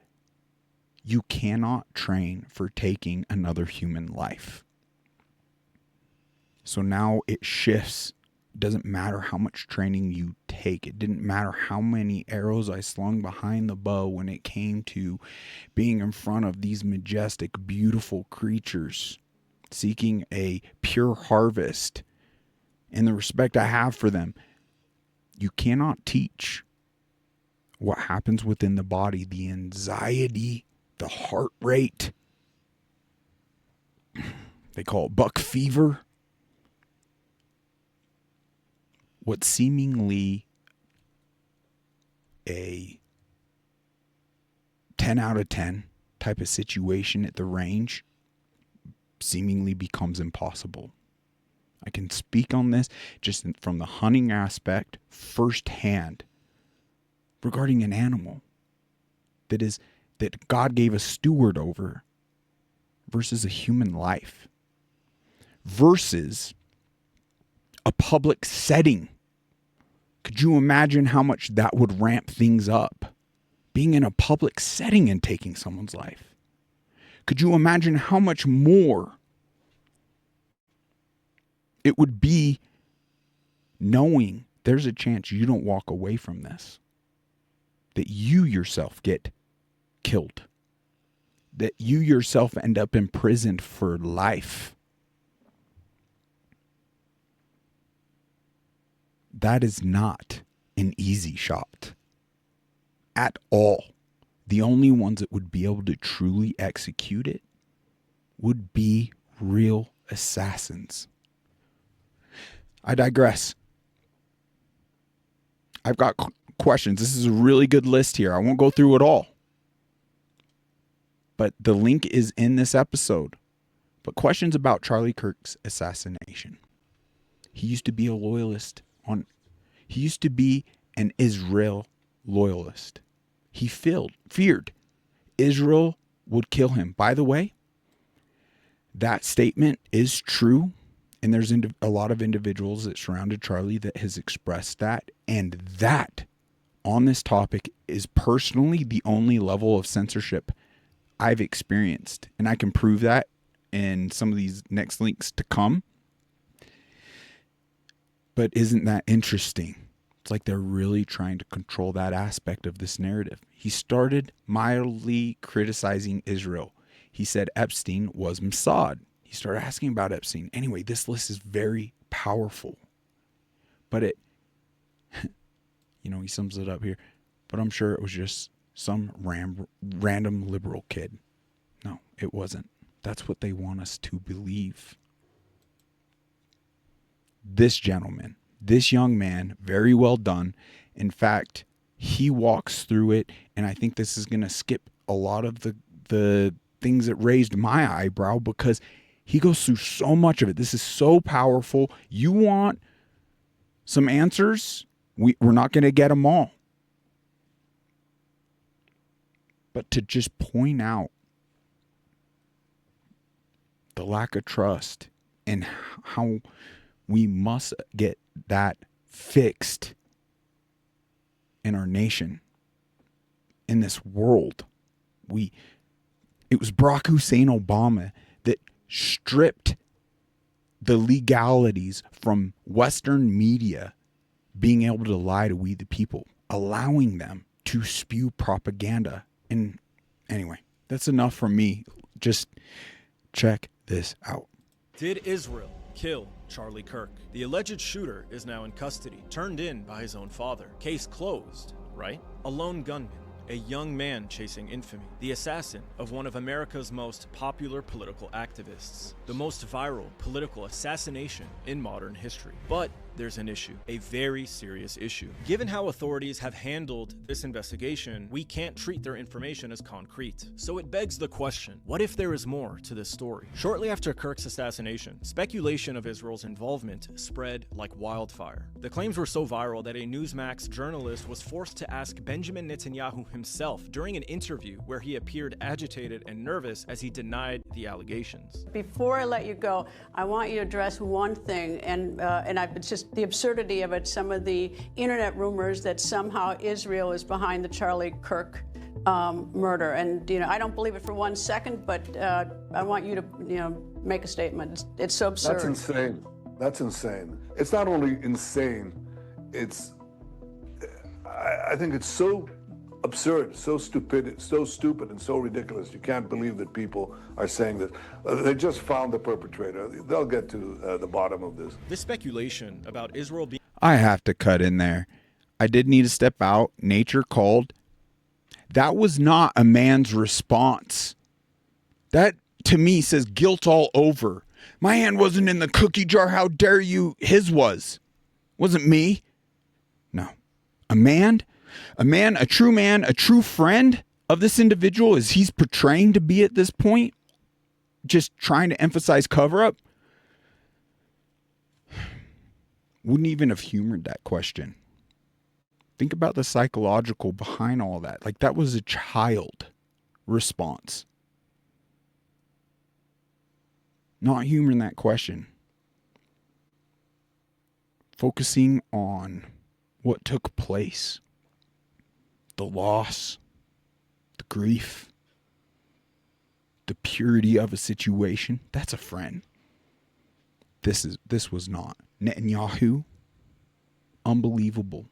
you cannot train for taking another human life. So now it shifts. It doesn't matter how much training you take. It didn't matter how many arrows I slung behind the bow when it came to being in front of these majestic, beautiful creatures, seeking a pure harvest and the respect I have for them. You cannot teach what happens within the body, the anxiety, the heart rate. They call it buck fever. What seemingly a 10 out of 10 type of situation at the range seemingly becomes impossible. I can speak on this just from the hunting aspect firsthand regarding an animal that God gave a steward over versus a human life versus a public setting. Could you imagine how much that would ramp things up? Being in a public setting and taking someone's life. Could you imagine how much more it would be knowing there's a chance you don't walk away from this? That you yourself get killed. That you yourself end up imprisoned for life. That is not an easy shot at all. The only ones that would be able to truly execute it would be real assassins. I digress. I've got questions. This is a really good list here. I won't go through it all. But the link is in this episode. But questions about Charlie Kirk's assassination. He used to be a loyalist. He used to be an Israel loyalist. He feared Israel would kill him. By the way, that statement is true. And there's a lot of individuals that surrounded Charlie that has expressed that. And that, on this topic, is personally the only level of censorship I've experienced. And I can prove that in some of these next links to come. But isn't that interesting It's like they're really trying to control that aspect of this narrative. He started mildly criticizing Israel. He said Epstein was Mossad. He started asking about Epstein. Anyway, this list is very powerful. But it, he sums it up here. But I'm sure it was just some random liberal kid. No, it wasn't. That's what they want us to believe. This gentleman, this young man, very well done. In fact, he walks through it, and I think this is going to skip a lot of the things that raised my eyebrow, because he goes through so much of it. This is so powerful. You want some answers? We're not going to get them all. But to just point out the lack of trust and how we must get that fixed in our nation, in this world. It was Barack Hussein Obama that stripped the legalities from Western media being able to lie to we the people, allowing them to spew propaganda. And anyway, that's enough from me. Just check this out. Did Israel kill Charlie Kirk? The alleged shooter is now in custody, turned in by his own father. Case closed, right? A lone gunman, a young man chasing infamy, the assassin of one of America's most popular political activists, the most viral political assassination in modern history. But there's an issue, a very serious issue. Given how authorities have handled this investigation, we can't treat their information as concrete. So it begs the question, what if there is more to this story? Shortly after Kirk's assassination, speculation of Israel's involvement spread like wildfire. The claims were so viral that a Newsmax journalist was forced to ask Benjamin Netanyahu himself during an interview where he appeared agitated and nervous as he denied the allegations. Before I let you go, I want you to address one thing, and it's just the absurdity of it, some of the internet rumors that somehow Israel is behind the Charlie Kirk murder. And, I don't believe it for 1 second, but I want you to, make a statement. It's so absurd. That's insane. That's insane. It's not only insane, I think it's so absurd, so stupid, and so ridiculous. You can't believe that people are saying that. They just found the perpetrator. They'll get to the bottom of this. This speculation about Israel being... I have to cut in there. I did need to step out. Nature called. That was not a man's response. That, to me, says guilt all over. My hand wasn't in the cookie jar. How dare you? His was. Wasn't me. No. A true friend of this individual, as he's portraying to be at this point, just trying to emphasize cover-up, wouldn't even have humored that question. Think about the psychological behind all that. Like, that was a child response. Not humoring that question. Focusing on what took place. The loss, the grief, the purity of a situation. That's a friend. This was not. Netanyahu, unbelievable.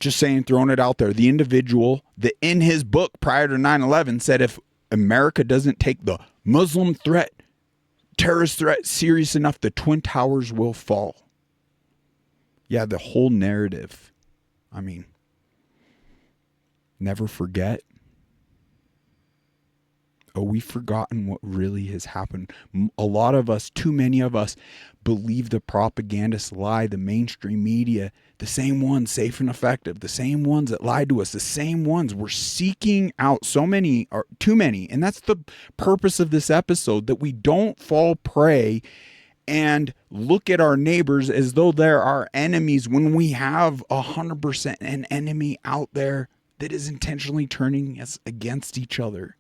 Just saying, throwing it out there. The individual that in his book prior to 9/11 said if America doesn't take the Muslim threat, terrorist threat serious enough, the Twin Towers will fall. Yeah, the whole narrative. I mean, never forget. Oh, we've forgotten what really has happened. A lot of us, too many of us, believe the propagandist lie, the mainstream media, the same ones, safe and effective, the same ones that lied to us, the same ones we're seeking out. So many, or too many. And that's the purpose of this episode, that we don't fall prey and look at our neighbors as though they're our enemies when we have 100% an enemy out there that is intentionally turning us against each other.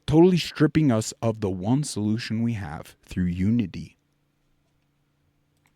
Totally stripping us of the one solution we have through unity.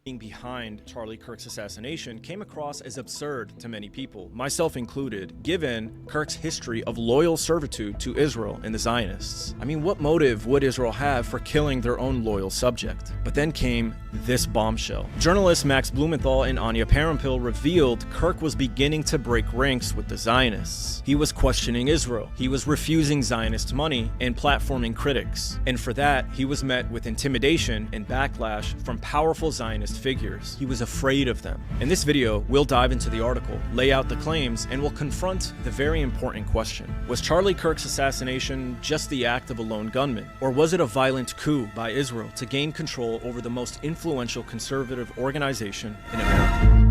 behind Charlie Kirk's assassination came across as absurd to many people, myself included, given Kirk's history of loyal servitude to Israel and the Zionists. I mean, what motive would Israel have for killing their own loyal subject? But then came this bombshell. Journalists Max Blumenthal and Anya Parampil revealed Kirk was beginning to break ranks with the Zionists. He was questioning Israel. He was refusing Zionist money and platforming critics. And for that, he was met with intimidation and backlash from powerful Zionist figures. He was afraid of them. In this video, we'll dive into the article, lay out the claims, and we'll confront the very important question. Was Charlie Kirk's assassination just the act of a lone gunman? Or was it a violent coup by Israel to gain control over the most influential conservative organization in America?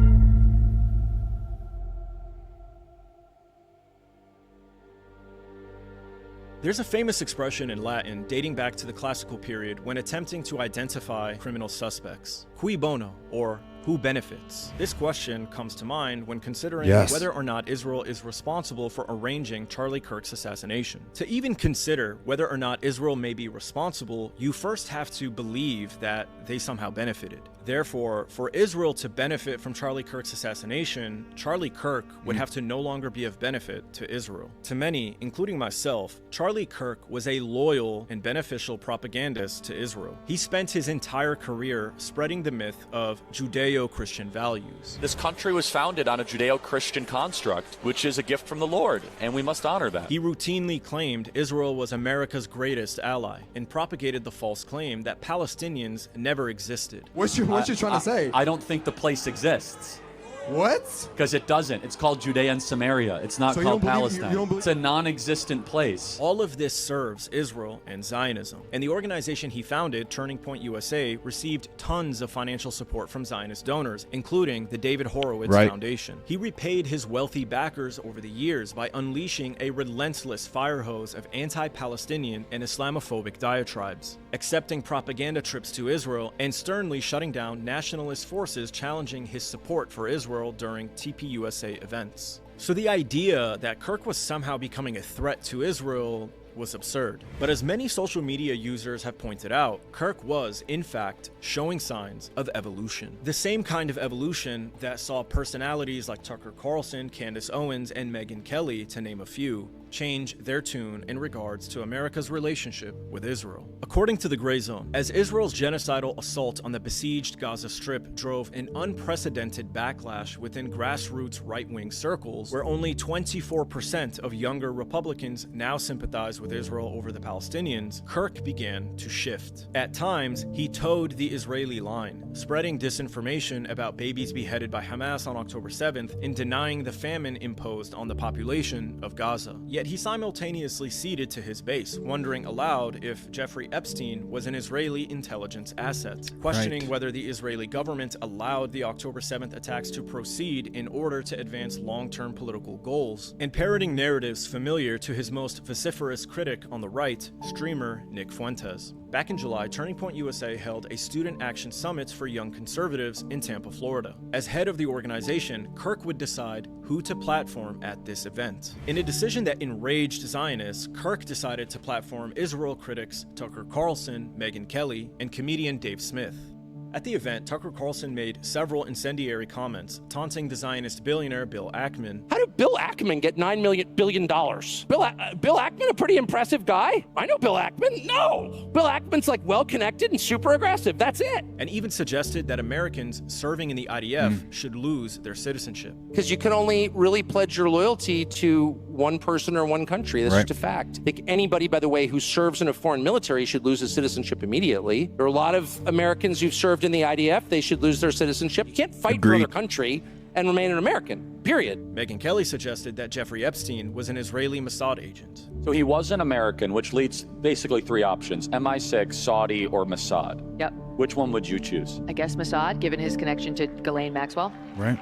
There's a famous expression in Latin dating back to the classical period when attempting to identify criminal suspects. Cui bono, or who benefits? This question comes to mind when considering whether or not Israel is responsible for arranging Charlie Kirk's assassination. To even consider whether or not Israel may be responsible, you first have to believe that they somehow benefited. Therefore, for Israel to benefit from Charlie Kirk's assassination, Charlie Kirk would have to no longer be of benefit to Israel. To many, including myself, Charlie Kirk was a loyal and beneficial propagandist to Israel. He spent his entire career spreading the myth of Judeo-Christian values. This country was founded on a Judeo-Christian construct, which is a gift from the Lord, and we must honor that. He routinely claimed Israel was America's greatest ally and propagated the false claim that Palestinians never existed. What you trying to say? I don't think the place exists. What? Because it doesn't. It's called Judea and Samaria. It's not called Palestine. It's a non-existent place. All of this serves Israel and Zionism. And the organization he founded, Turning Point USA, received tons of financial support from Zionist donors, including the David Horowitz Foundation. He repaid his wealthy backers over the years by unleashing a relentless fire hose of anti-Palestinian and Islamophobic diatribes, accepting propaganda trips to Israel, and sternly shutting down nationalist forces challenging his support for Israel during TPUSA events. So the idea that Kirk was somehow becoming a threat to Israel was absurd. But as many social media users have pointed out, Kirk was, in fact, showing signs of evolution. The same kind of evolution that saw personalities like Tucker Carlson, Candace Owens, and Megyn Kelly, to name a few, change their tune in regards to America's relationship with Israel. According to the Gray Zone, as Israel's genocidal assault on the besieged Gaza Strip drove an unprecedented backlash within grassroots right-wing circles, where only 24% of younger Republicans now sympathize with Israel over the Palestinians, Kirk began to shift. At times, he towed the Israeli line, spreading disinformation about babies beheaded by Hamas on October 7th and denying the famine imposed on the population of Gaza. Yet he simultaneously ceded to his base, wondering aloud if Jeffrey Epstein was an Israeli intelligence asset, questioning whether the Israeli government allowed the October 7th attacks to proceed in order to advance long-term political goals, and parroting narratives familiar to his most vociferous critic on the right, streamer Nick Fuentes. Back in July, Turning Point USA held a student action summit for young conservatives in Tampa, Florida. As head of the organization, Kirk would decide who to platform at this event. In a decision that enraged Zionists, Kirk decided to platform Israel critics Tucker Carlson, Megyn Kelly, and comedian Dave Smith. At the event, Tucker Carlson made several incendiary comments, taunting the Zionist billionaire Bill Ackman. How did Bill Ackman get $9 billion? Bill Ackman, a pretty impressive guy? I know Bill Ackman. No! Bill Ackman's like well-connected and super aggressive. That's it. And even suggested that Americans serving in the IDF should lose their citizenship. Because you can only really pledge your loyalty to one person or one country. That's just a fact. I think anybody, by the way, who serves in a foreign military should lose his citizenship immediately. There are a lot of Americans who've served in the IDF. They should lose their citizenship. You can't fight for another country and remain an American, period. Megyn Kelly suggested that Jeffrey Epstein was an Israeli Mossad agent. So he was an American, which leads basically three options: MI6, Saudi, or Mossad. Yep. Which one would you choose? I guess Mossad, given his connection to Ghislaine Maxwell. Right.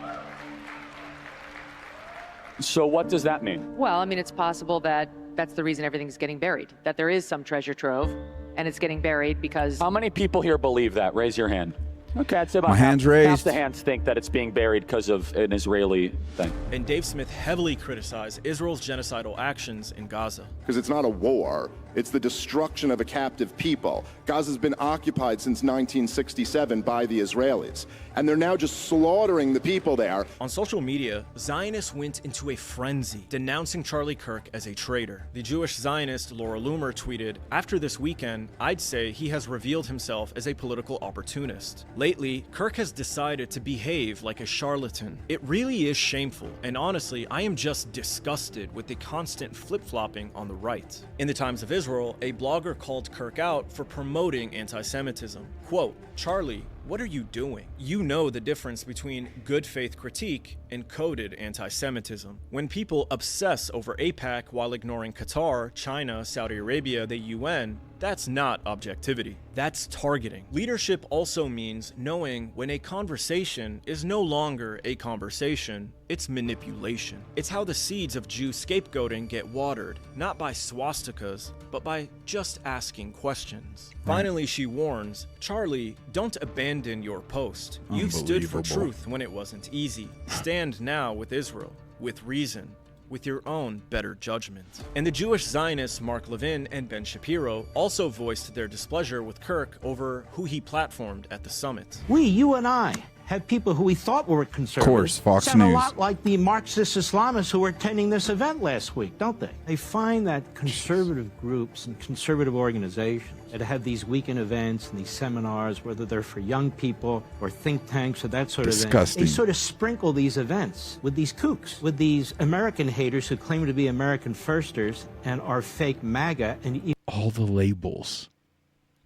So what does that mean? Well, I mean, it's possible that that's the reason everything's getting buried, that there is some treasure trove, and it's getting buried because... How many people here believe that? Raise your hand. Okay, I'd say about My hand's raised. half the hands think that it's being buried because of an Israeli thing. And Dave Smith heavily criticized Israel's genocidal actions in Gaza. Because it's not a war, it's the destruction of a captive people. Gaza's been occupied since 1967 by the Israelis, and they're now just slaughtering the people there. On social media, Zionists went into a frenzy, denouncing Charlie Kirk as a traitor. The Jewish Zionist Laura Loomer tweeted, "After this weekend, I'd say he has revealed himself as a political opportunist. Lately, Kirk has decided to behave like a charlatan. It really is shameful, and honestly, I am just disgusted with the constant flip-flopping on the right." In the Times of Israel, a blogger called Kirk out for promoting anti-Semitism. Quote, "Charlie, what are you doing? You know the difference between good faith critique and coded anti-Semitism. When people obsess over AIPAC while ignoring Qatar, China, Saudi Arabia, the UN, that's not objectivity. That's targeting. Leadership also means knowing when a conversation is no longer a conversation, it's manipulation. It's how the seeds of Jew scapegoating get watered, not by swastikas, but by just asking questions." Finally, she warns, "Charlie, don't abandon your post. You've stood for truth when it wasn't easy. Stand now with Israel, with reason, with your own better judgment." And the Jewish Zionists Mark Levin and Ben Shapiro also voiced their displeasure with Kirk over who he platformed at the summit. We, you and I, had people who we thought were conservative. Of course, Fox sound News. a lot like the Marxist Islamists who were attending this event last week, don't they? They find that conservative groups and conservative organizations that have these weekend events and these seminars, whether they're for young people or think tanks or that sort of thing, they sort of sprinkle these events with these kooks, with these American haters who claim to be American firsters and are fake MAGA. And all the labels.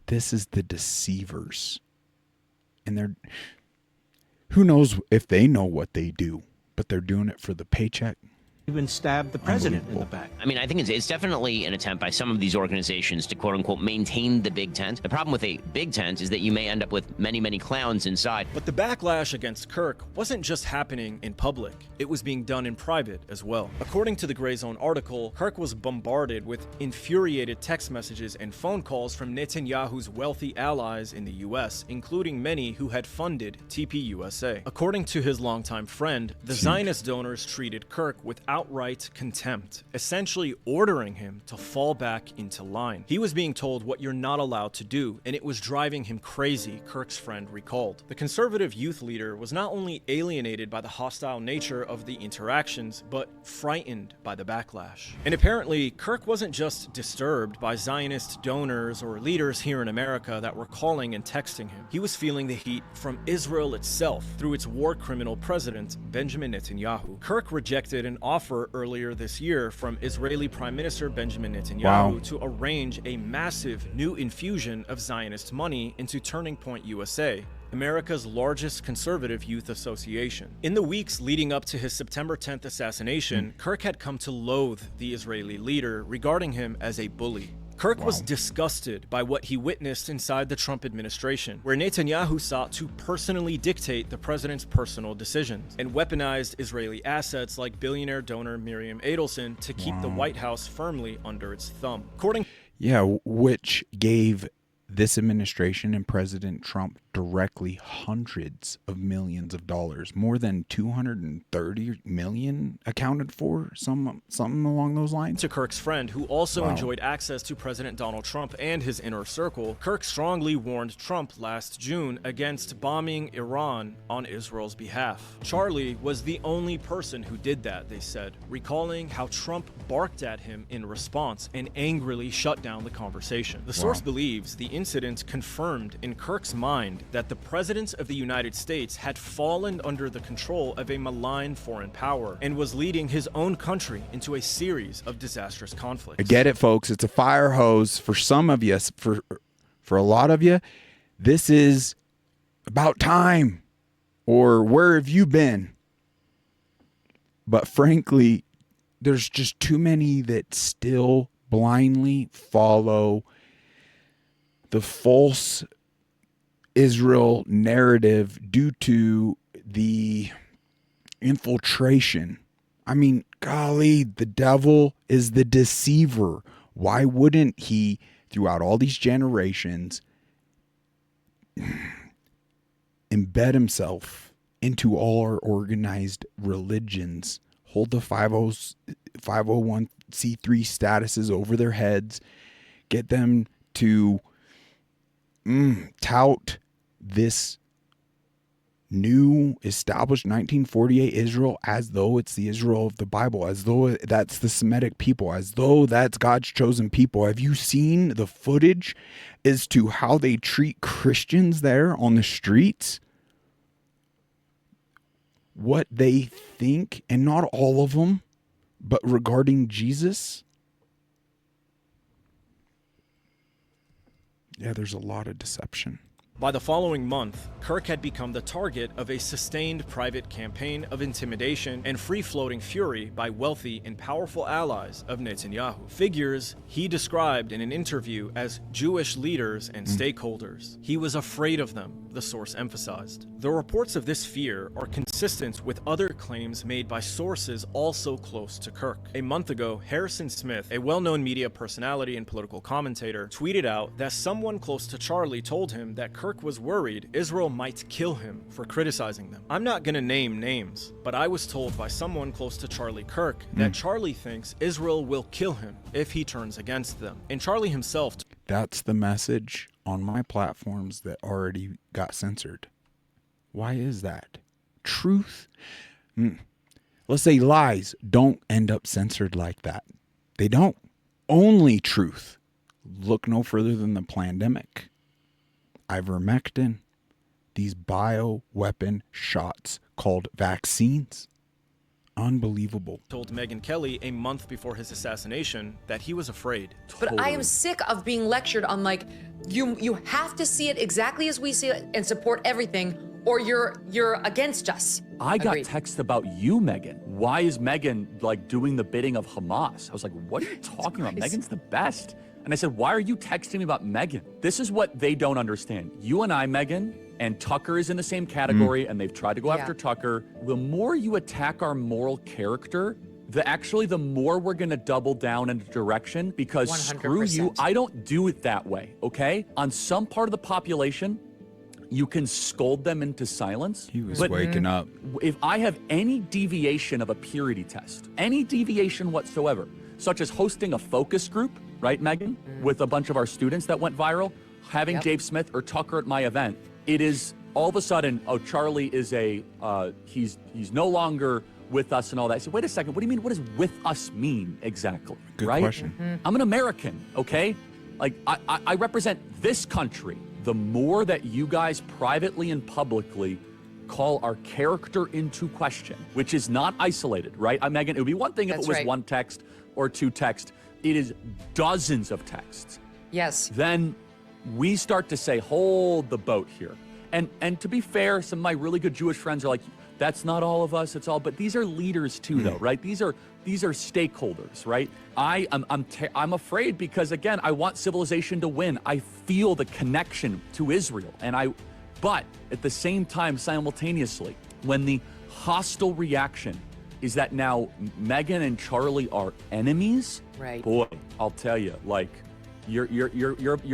This is the deceivers. And they're... Who knows if they know what they do, but they're doing it for the paycheck. even stabbed the president in the back. I mean, I think it's definitely an attempt by some of these organizations to quote unquote maintain the big tent. The problem with a big tent is that you may end up with many, many clowns inside. But the backlash against Kirk wasn't just happening in public. It was being done in private as well. According to the Gray Zone article, Kirk was bombarded with infuriated text messages and phone calls from Netanyahu's wealthy allies in the US, including many who had funded TPUSA. According to his longtime friend, the Zionist donors treated Kirk with outright contempt, essentially ordering him to fall back into line. He was being told what you're not allowed to do, and it was driving him crazy, Kirk's friend recalled. The conservative youth leader was not only alienated by the hostile nature of the interactions, but frightened by the backlash. And apparently, Kirk wasn't just disturbed by Zionist donors or leaders here in America that were calling and texting him. He was feeling the heat from Israel itself through its war criminal president, Benjamin Netanyahu. Kirk rejected an offer earlier this year from Israeli Prime Minister Benjamin Netanyahu to arrange a massive new infusion of Zionist money into Turning Point USA, America's largest conservative youth association. In the weeks leading up to his September 10th assassination, Kirk had come to loathe the Israeli leader, regarding him as a bully. Kirk was disgusted by what he witnessed inside the Trump administration, where Netanyahu sought to personally dictate the president's personal decisions and weaponized Israeli assets like billionaire donor Miriam Adelson to keep the White House firmly under its thumb. Which gave this administration and President Trump directly hundreds of millions of dollars, more than 230 million accounted for, something along those lines. To Kirk's friend, who also enjoyed access to President Donald Trump and his inner circle, Kirk strongly warned Trump last June against bombing Iran on Israel's behalf. Charlie was the only person who did that, they said, recalling how Trump barked at him in response and angrily shut down the conversation. The source believes the incident confirmed in Kirk's mind that the presidents of the United States had fallen under the control of a malign foreign power and was leading his own country into a series of disastrous conflicts. I get it, folks. It's a fire hose for some of you. For a lot of you, this is about time, or where have you been? But frankly, there's just too many that still blindly follow the false Israel narrative due to the infiltration. I mean, golly, the devil is the deceiver. Why wouldn't he, throughout all these generations, embed himself into all our organized religions, hold the 501c3 statuses over their heads, get them to tout this new established 1948 Israel as though it's the Israel of the Bible, as though that's the Semitic people, as though that's God's chosen people. Have you seen the footage as to how they treat Christians there on the streets? What they think, and not all of them, but regarding Jesus? Yeah, there's a lot of deception. By the following month, Kirk had become the target of a sustained private campaign of intimidation and free-floating fury by wealthy and powerful allies of Netanyahu. Figures he described in an interview as Jewish leaders and stakeholders. He was afraid of them, the source emphasized. The reports of this fear are consistent with other claims made by sources also close to Kirk. A month ago, Harrison Smith, a well-known media personality and political commentator, tweeted out that someone close to Charlie told him that Kirk was worried Israel might kill him for criticizing them. I'm not gonna name names, but I was told by someone close to Charlie Kirk that Charlie thinks Israel will kill him if he turns against them. And Charlie himself... That's the message on my platforms that already got censored. Why is that? Truth? Let's say lies don't end up censored like that. They don't. Only truth. Look no further than the pandemic. Ivermectin, these bioweapon shots called vaccines. Unbelievable. Told Megyn Kelly a month before his assassination that he was afraid. But I am sick of being lectured on, like, you have to see it exactly as we see it and support everything, or you're against us. I got texts about you, Megyn. Why is Megyn like doing the bidding of Hamas? I was like, what are you talking about? Megyn's the best. And I said, why are you texting me about Megyn? This is what they don't understand. You and I, Megyn, and Tucker is in the same category, and they've tried to go after Tucker. The more you attack our moral character, the more we're gonna double down in a direction, because 100%. Screw you, I don't do it that way, okay? On some part of the population, you can scold them into silence. He was waking up. If I have any deviation of a purity test, any deviation whatsoever, such as hosting a focus group, right, Megyn, with a bunch of our students that went viral, having Dave Smith or Tucker at my event, it is all of a sudden, oh, Charlie is he's no longer with us and all that. I said, wait a second, what do you mean? What does with us mean exactly? Good question. I'm an American, okay? Like, I represent this country. The more that you guys privately and publicly call our character into question, which is not isolated, right? Megyn, it would be one thing if it was one text or two texts. It is dozens of texts. Yes. Then we start to say, hold the boat here. And to be fair, some of my really good Jewish friends are like, that's not all of us, it's all, but these are leaders too, though, right? These are stakeholders, right? I'm afraid because, again, I want civilization to win. I feel the connection to Israel, but at the same time, simultaneously, when the hostile reaction is that now Megyn and Charlie are enemies, right? Boy, I'll tell you, like, you're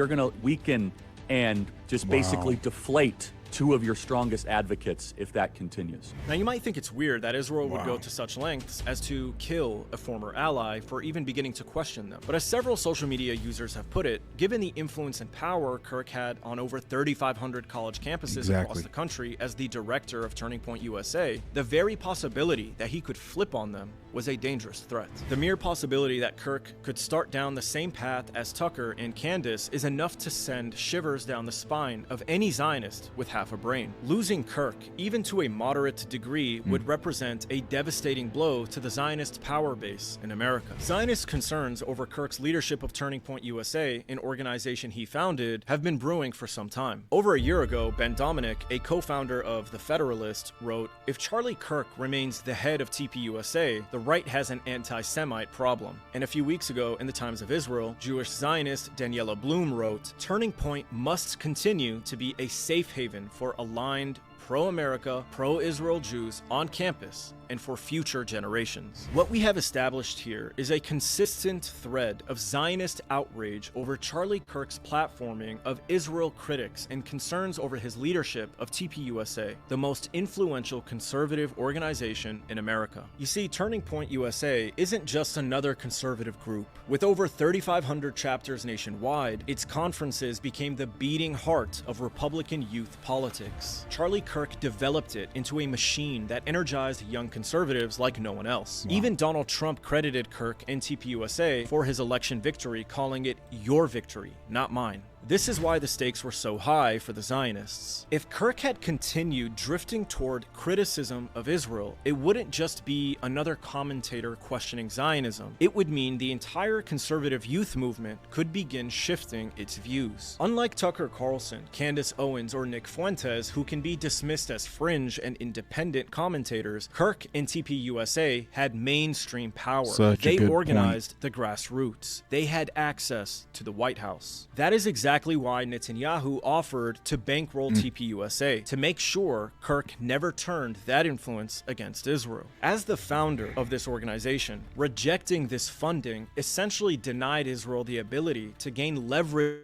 gonna weaken and just basically deflate two of your strongest advocates if that continues. Now, you might think it's weird that Israel would go to such lengths as to kill a former ally for even beginning to question them. But as several social media users have put it, given the influence and power Kirk had on over 3,500 college campuses across the country as the director of Turning Point USA, the very possibility that he could flip on them was a dangerous threat. The mere possibility that Kirk could start down the same path as Tucker and Candace is enough to send shivers down the spine of any Zionist with half a brain. Losing Kirk, even to a moderate degree, would represent a devastating blow to the Zionist power base in America. Zionist concerns over Kirk's leadership of Turning Point USA, an organization he founded, have been brewing for some time. Over a year ago, Ben Dominic, a co-founder of The Federalist, wrote, "If Charlie Kirk remains the head of TPUSA, the right has an anti-Semite problem." And a few weeks ago, in the Times of Israel, Jewish Zionist Daniela Bloom wrote, "Turning Point must continue to be a safe haven for aligned pro-America, pro-Israel Jews on campus and for future generations. What we have established here is a consistent thread of Zionist outrage over Charlie Kirk's platforming of Israel critics and concerns over his leadership of TPUSA, the most influential conservative organization in America. You see, Turning Point USA isn't just another conservative group. With over 3,500 chapters nationwide, its conferences became the beating heart of Republican youth politics. Charlie Kirk developed it into a machine that energized young conservatives like no one else. Wow. Even Donald Trump credited Kirk and TPUSA for his election victory, calling it your victory, not mine. This is why the stakes were so high for the Zionists. If Kirk had continued drifting toward criticism of Israel, it wouldn't just be another commentator questioning Zionism. It would mean the entire conservative youth movement could begin shifting its views. Unlike Tucker Carlson, Candace Owens, or Nick Fuentes, who can be dismissed as fringe and independent commentators, Kirk and TPUSA had mainstream power. They organized the grassroots. They had access to the White House. That is exactly why Netanyahu offered to bankroll TPUSA, to make sure Kirk never turned that influence against Israel. As the founder of this organization, rejecting this funding essentially denied Israel the ability to gain leverage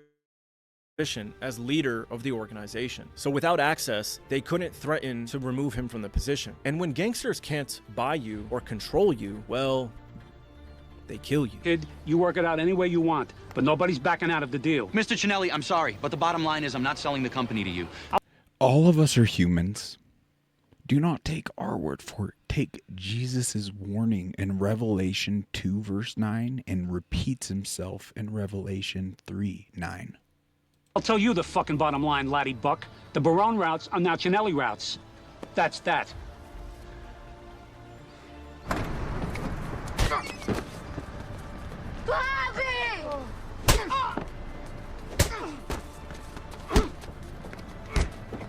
as leader of the organization. So without access, they couldn't threaten to remove him from the position. And when gangsters can't buy you or control you, well, they kill you. Kid, you work it out any way you want, but nobody's backing out of the deal. Mr. Cinelli, I'm sorry, but the bottom line is I'm not selling the company to you. All of us are humans. Do not take our word for it. Take Jesus' warning in Revelation 2 verse 9 and repeats himself in Revelation 3:9. I'll tell you the fucking bottom line, laddie buck. The Barone routes are now Cinelli routes. That's that.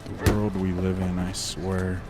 The world we live in, I swear.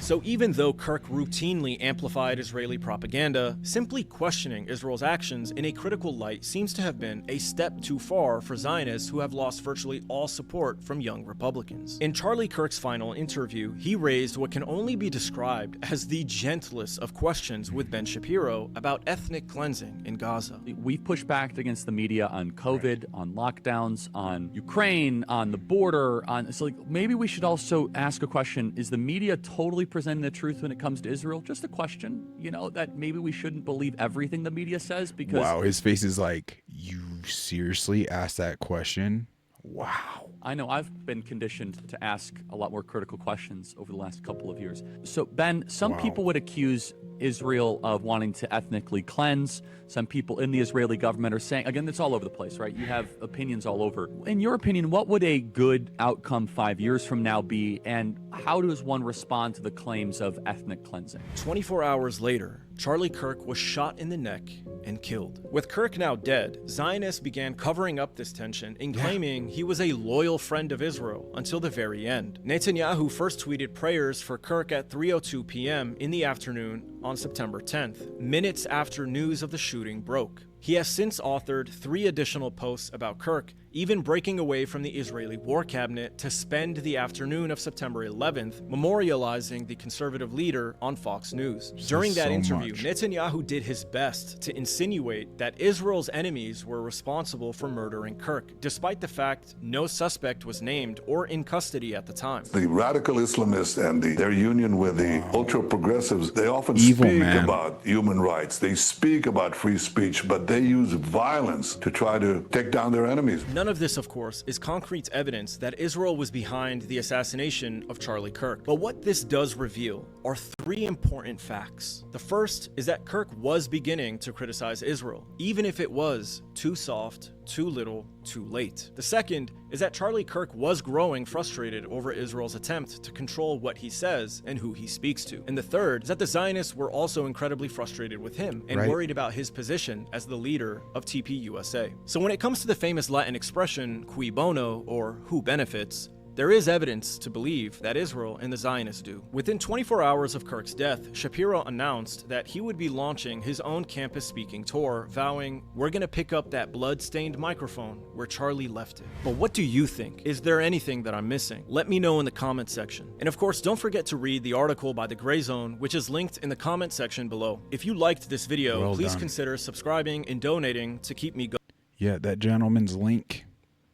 So even though Kirk routinely amplified Israeli propaganda, simply questioning Israel's actions in a critical light seems to have been a step too far for Zionists who have lost virtually all support from young Republicans. In Charlie Kirk's final interview, he raised what can only be described as the gentlest of questions with Ben Shapiro about ethnic cleansing in Gaza. We've pushed back against the media on COVID, on lockdowns, on Ukraine, on the border, so maybe we should also ask a question, is the media totally presenting the truth when it comes to Israel? Just a question, that maybe we shouldn't believe everything the media says because... Wow, his face is like, you seriously asked that question? Wow. I know, I've been conditioned to ask a lot more critical questions over the last couple of years. So, Ben, some people would accuse Israel of wanting to ethnically cleanse. Some people in the Israeli government are saying, again, it's all over the place, right? You have opinions all over. In your opinion, what would a good outcome 5 years from now be, and how does one respond to the claims of ethnic cleansing? 24 hours later, Charlie Kirk was shot in the neck and killed. With Kirk now dead, Zionists began covering up this tension and claiming he was a loyal friend of Israel until the very end. Netanyahu first tweeted prayers for Kirk at 3:02 p.m. in the afternoon on September 10th, minutes after news of the shooting broke. He has since authored 3 additional posts about Kirk, even breaking away from the Israeli war cabinet to spend the afternoon of September 11th memorializing the conservative leader on Fox News. During that interview, Netanyahu did his best to insinuate that Israel's enemies were responsible for murdering Kirk, despite the fact no suspect was named or in custody at the time. The radical Islamists and their union with the ultra-progressives, they often speak about human rights. They speak about free speech, but they use violence to try to take down their enemies. None of this, of course, is concrete evidence that Israel was behind the assassination of Charlie Kirk. But what this does reveal are 3 important facts. The first is that Kirk was beginning to criticize Israel, even if it was too soft, too little, too late. The second is that Charlie Kirk was growing frustrated over Israel's attempt to control what he says and who he speaks to. And the third is that the Zionists were also incredibly frustrated with him and worried about his position as the leader of TPUSA. So when it comes to the famous Latin expression, cui bono, or who benefits, There is evidence to believe that Israel and the Zionists do. Within 24 hours of Kirk's death, Shapiro announced that he would be launching his own campus speaking tour, vowing, "We're gonna pick up that blood-stained microphone where Charlie left it." But what do you think? Is there anything that I'm missing? Let me know in the comment section. And of course, don't forget to read the article by The Gray Zone, which is linked in the comment section below. If you liked this video, please consider subscribing and donating to keep me going. Yeah, that gentleman's link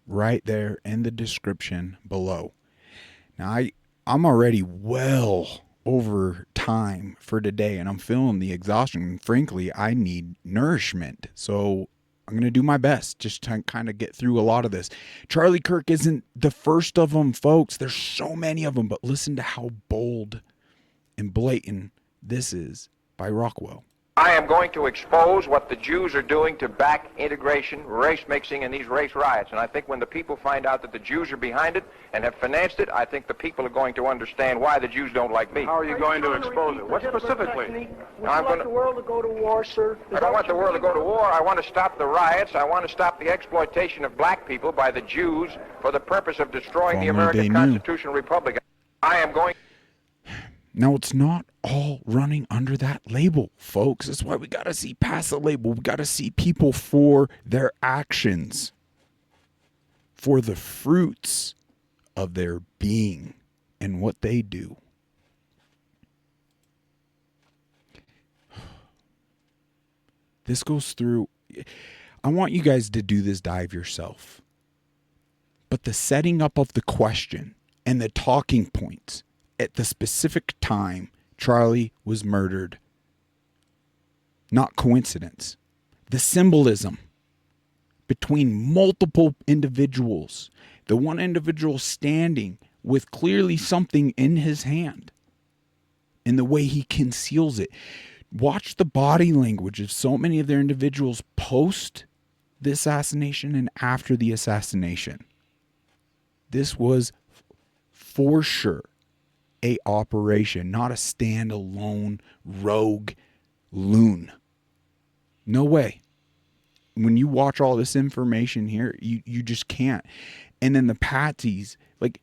right there in the description below. Now, I'm already well over time for today, and I'm feeling the exhaustion. And frankly, I need nourishment. So I'm going to do my best just to kind of get through a lot of this. Charlie Kirk isn't the first of them, folks. There's so many of them, but listen to how bold and blatant this is by Rockwell. I am going to expose what the Jews are doing to back integration, race mixing, and these race riots. And I think when the people find out that the Jews are behind it and have financed it, I think the people are going to understand why the Jews don't like me. How are you going to expose it? What specifically? Would you want the world to go to war, sir? I don't want the world to go to war. I want to stop the riots. I want to stop the exploitation of black people by the Jews for the purpose of destroying the American constitutional republic. I am going... Now, it's not all running under that label, folks. That's why we got to see past the label. We got to see people for their actions, for the fruits of their being and what they do. This goes through. I want you guys to do this dive yourself. But the setting up of the question and the talking points at the specific time Charlie was murdered, not coincidence. The symbolism between multiple individuals, the one individual standing with clearly something in his hand, and the way he conceals it. Watch the body language of so many of their individuals post the assassination and after the assassination. This was for sure a operation, not a standalone rogue loon. No way. When you watch all this information here, you just can't. And then the patsies, like,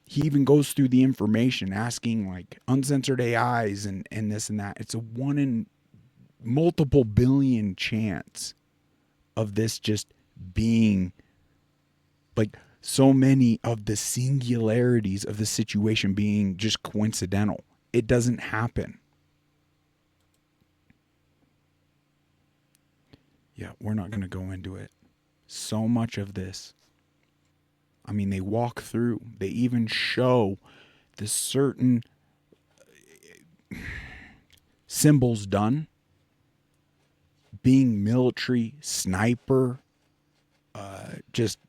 he even goes through the information asking like uncensored AIs and this and that. It's a 1 in multiple billion chance of this just being like so many of the singularities of the situation being just coincidental. It doesn't happen. Yeah, we're not going to go into it. So much of this. I mean, they walk through. They even show the certain symbols done. Being military, sniper, just...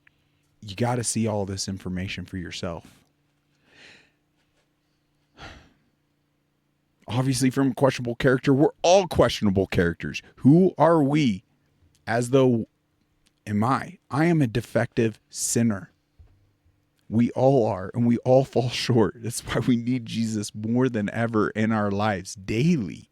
You got to see all this information for yourself. Obviously, from a questionable character, we're all questionable characters. Who are we? As though, I am a defective sinner. We all are, and we all fall short. That's why we need Jesus more than ever in our lives, daily.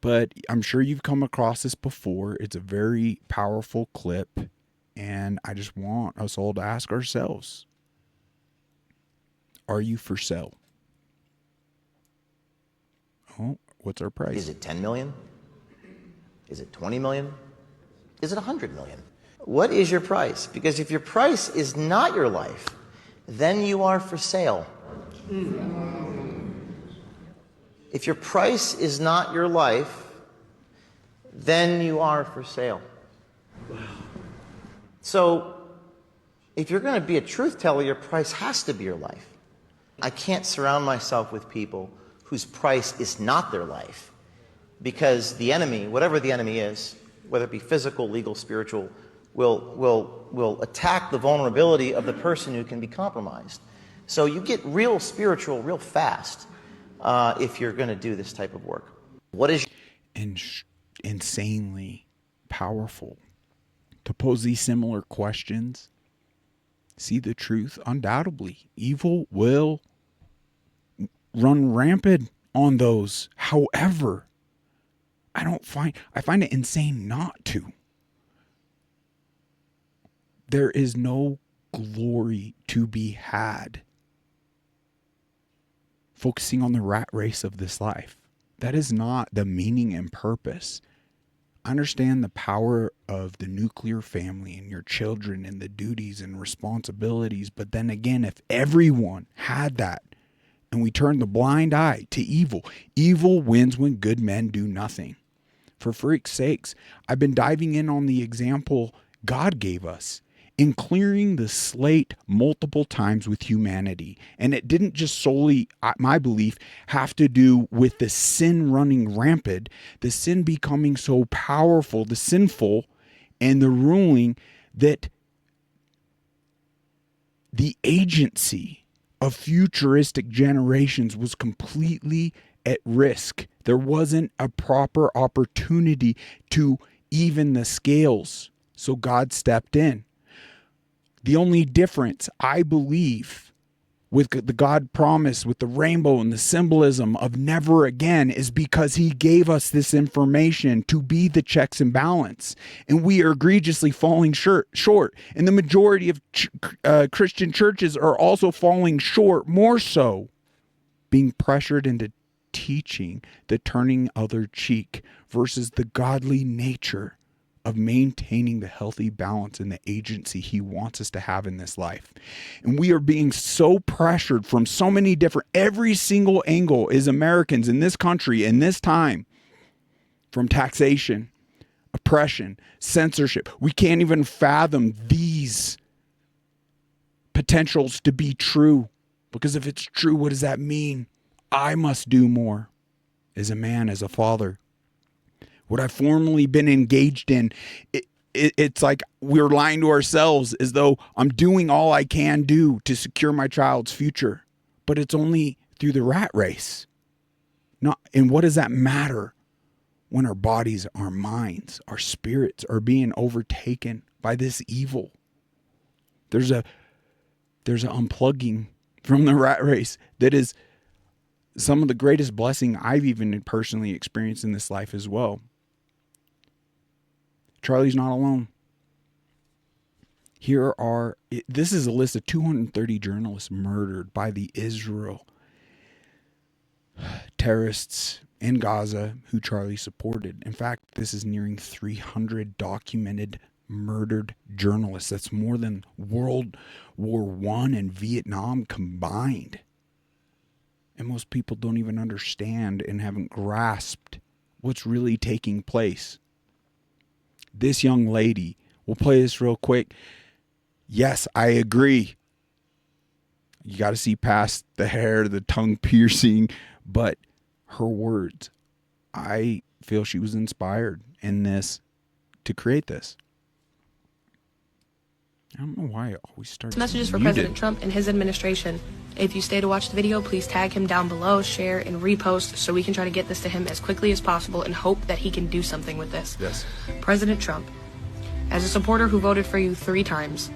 But I'm sure you've come across this before. It's a very powerful clip. And I just want us all to ask ourselves, are you for sale? Oh, what's our price? Is it 10 million? Is it 20 million? Is it 100 million? What is your price? Because if your price is not your life, then you are for sale. If your price is not your life, then you are for sale. So, if you're going to be a truth teller, your price has to be your life. I can't surround myself with people whose price is not their life, because the enemy, whatever the enemy is, whether it be physical, legal, spiritual, will attack the vulnerability of the person who can be compromised. So you get real spiritual real fast if you're going to do this type of work. What is insanely powerful to pose these similar questions? See the truth? Undoubtedly, evil will run rampant on those. However, I find it insane not to. There is no glory to be had focusing on the rat race of this life. That is not the meaning and purpose. Understand the power of the nuclear family and your children and the duties and responsibilities. But then again, if everyone had that and we turn the blind eye to evil, evil wins when good men do nothing. For freak's sakes, I've been diving in on the example God gave us in clearing the slate multiple times with humanity. And it didn't just solely, my belief, have to do with the sin running rampant, the sin becoming so powerful, the sinful, and the ruling that the agency of futuristic generations was completely at risk. There wasn't a proper opportunity to even the scales. So God stepped in. The only difference, I believe, with the God promise, with the rainbow and the symbolism of never again, is because he gave us this information to be the checks and balance. And we are egregiously falling short. And the majority of Christian churches are also falling short, more so, being pressured into teaching the turning other cheek versus the godly nature of maintaining the healthy balance and the agency he wants us to have in this life. And we are being so pressured from so many different, every single angle is Americans in this country in this time, from taxation, oppression, censorship. We can't even fathom these potentials to be true, because if it's true, what does that mean? I must do more as a man, as a father. What I've formerly been engaged in, it's like we're lying to ourselves as though I'm doing all I can do to secure my child's future. But it's only through the rat race. And what does that matter when our bodies, our minds, our spirits are being overtaken by this evil? There's an unplugging from the rat race that is some of the greatest blessing I've even personally experienced in this life as well. Charlie's not alone. This is a list of 230 journalists murdered by the Israel terrorists in Gaza who Charlie supported. In fact, this is nearing 300 documented murdered journalists. That's more than World War I and Vietnam combined. And most people don't even understand and haven't grasped what's really taking place. This young lady, we'll play this real quick. Yes, I agree. You got to see past the hair, the tongue piercing, but her words, I feel she was inspired in this to create this. I don't know why it always starts. Messages for President Trump and his administration. If you stay to watch the video, please tag him down below, share, and repost so we can try to get this to him as quickly as possible and hope that he can do something with this. Yes. President Trump, as a supporter who voted for you 3 times,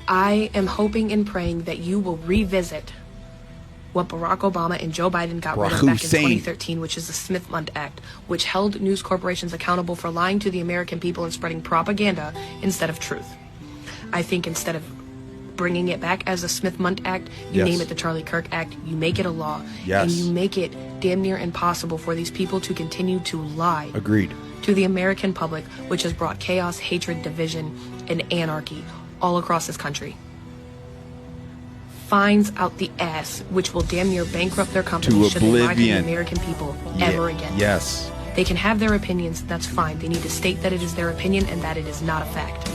I am hoping and praying that you will revisit what Barack Obama and Joe Biden got rid of back in 2013, which is the Smith-Mundt Act, which held news corporations accountable for lying to the American people and spreading propaganda instead of truth. I think instead of bringing it back as a Smith-Mundt Act, you name it the Charlie Kirk Act, you make it a law, and you make it damn near impossible for these people to continue to lie. Agreed. To the American public, which has brought chaos, hatred, division, and anarchy all across this country. Fines out the ass, which will damn near bankrupt their company should they lie to the American people ever again. Yes. They can have their opinions, that's fine. They need to state that it is their opinion and that it is not a fact.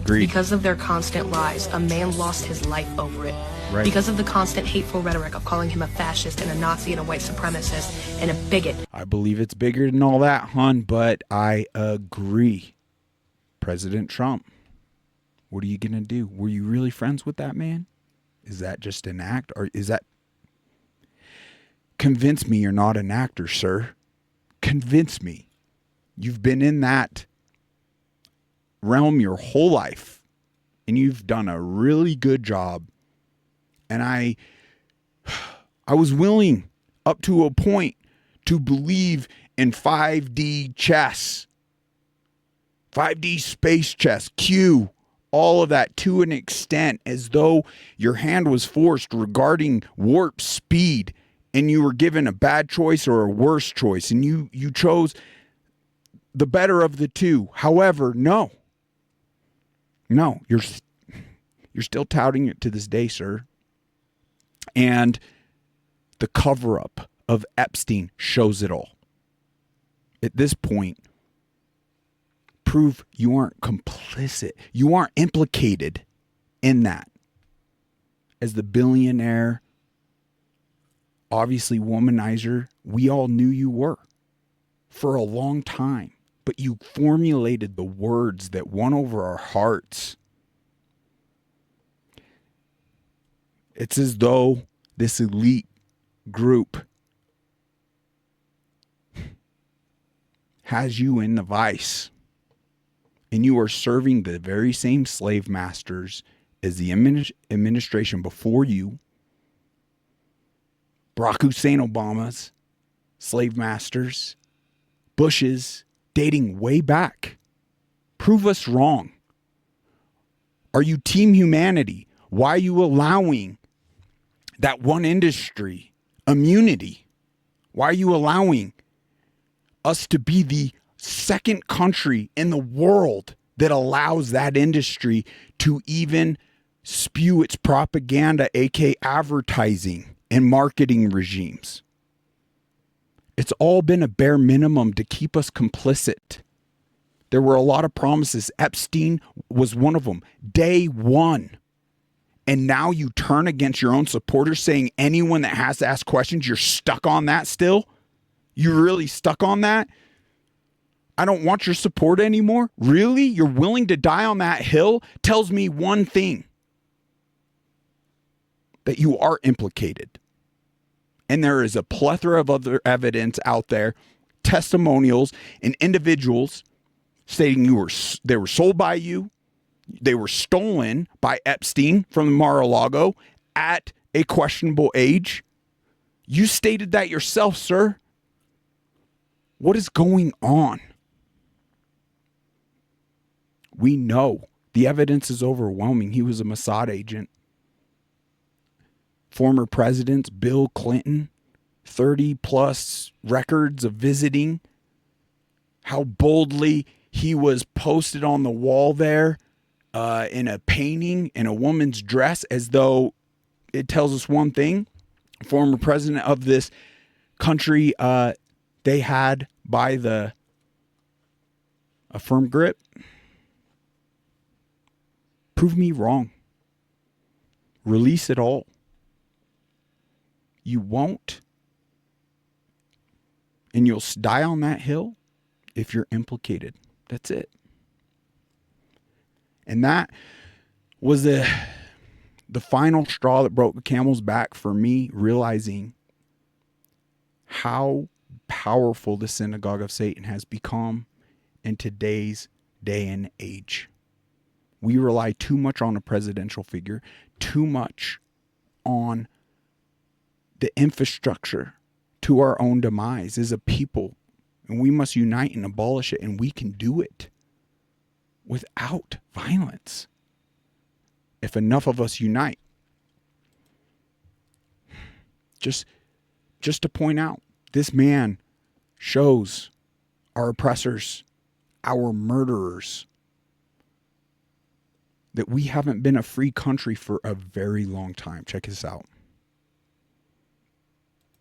Agreed. Because of their constant lies, a man lost his life over it. Right. Because of the constant hateful rhetoric of calling him a fascist and a Nazi and a white supremacist and a bigot. I believe it's bigger than all that, hon, but I agree. President Trump, what are you going to do? Were you really friends with that man? Is that just an act? Or is that... Convince me you're not an actor, sir. Convince me. You've been in that realm your whole life, and you've done a really good job. And I was willing up to a point to believe in 5D chess, 5D space chess, Q, all of that to an extent, as though your hand was forced regarding warp speed and you were given a bad choice or a worse choice, and you chose the better of the two. However, no, you're still touting it to this day, sir. And the cover-up of Epstein shows it all. At this point, prove you aren't complicit. You aren't implicated in that. As the billionaire, obviously womanizer, we all knew you were for a long time. But you formulated the words that won over our hearts. It's as though this elite group has you in the vice, and you are serving the very same slave masters as the administration before you, Barack Hussein Obama's slave masters, Bush's, dating way back. Prove us wrong. Are you Team Humanity? Why are you allowing that one industry immunity? Why are you allowing us to be the second country in the world that allows that industry to even spew its propaganda, aka advertising and marketing regimes? It's all been a bare minimum to keep us complicit. There were a lot of promises. Epstein was one of them. Day one. And now you turn against your own supporters, saying anyone that has to ask questions, you're stuck on that still? You're really stuck on that? I don't want your support anymore? Really? You're willing to die on that hill? Tells me one thing. That you are implicated. And there is a plethora of other evidence out there, testimonials and individuals stating they were sold by you, they were stolen by Epstein from the Mar-a-Lago at a questionable age. You stated that yourself, sir. What is going on? We know the evidence is overwhelming. He was a Mossad agent. Former presidents, Bill Clinton, 30 plus records of visiting. How boldly he was posted on the wall there in a painting in a woman's dress, as though it tells us one thing. Former president of this country, they had by a firm grip. Prove me wrong. Release it all. You won't. And you'll die on that hill if you're implicated. That's it. And that was the final straw that broke the camel's back for me, realizing how powerful the synagogue of Satan has become in today's day and age. We rely too much on a presidential figure, too much on the infrastructure to our own demise as a people. And we must unite and abolish it, and we can do it without violence if enough of us unite. Just to point out, this man shows our oppressors, our murderers, that we haven't been a free country for a very long time. Check this out.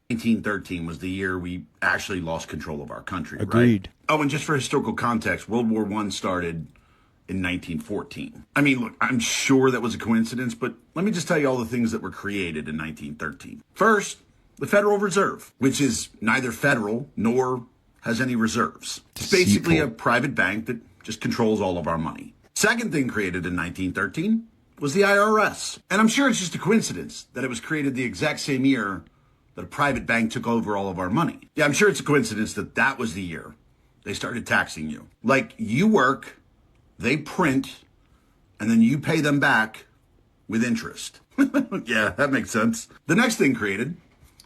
1913 was the year we actually lost control of our country. Agreed. Right? Oh, and just for historical context, World War I started in 1914. I mean, look, I'm sure that was a coincidence, but let me just tell you all the things that were created in 1913. First, the Federal Reserve, which is neither federal nor has any reserves. It's basically a private bank that just controls all of our money. Second thing created in 1913 was the IRS. And I'm sure it's just a coincidence that it was created the exact same year that a private bank took over all of our money. Yeah, I'm sure it's a coincidence that that was the year they started taxing you. Like, you work, they print, and then you pay them back with interest. Yeah, that makes sense. The next thing created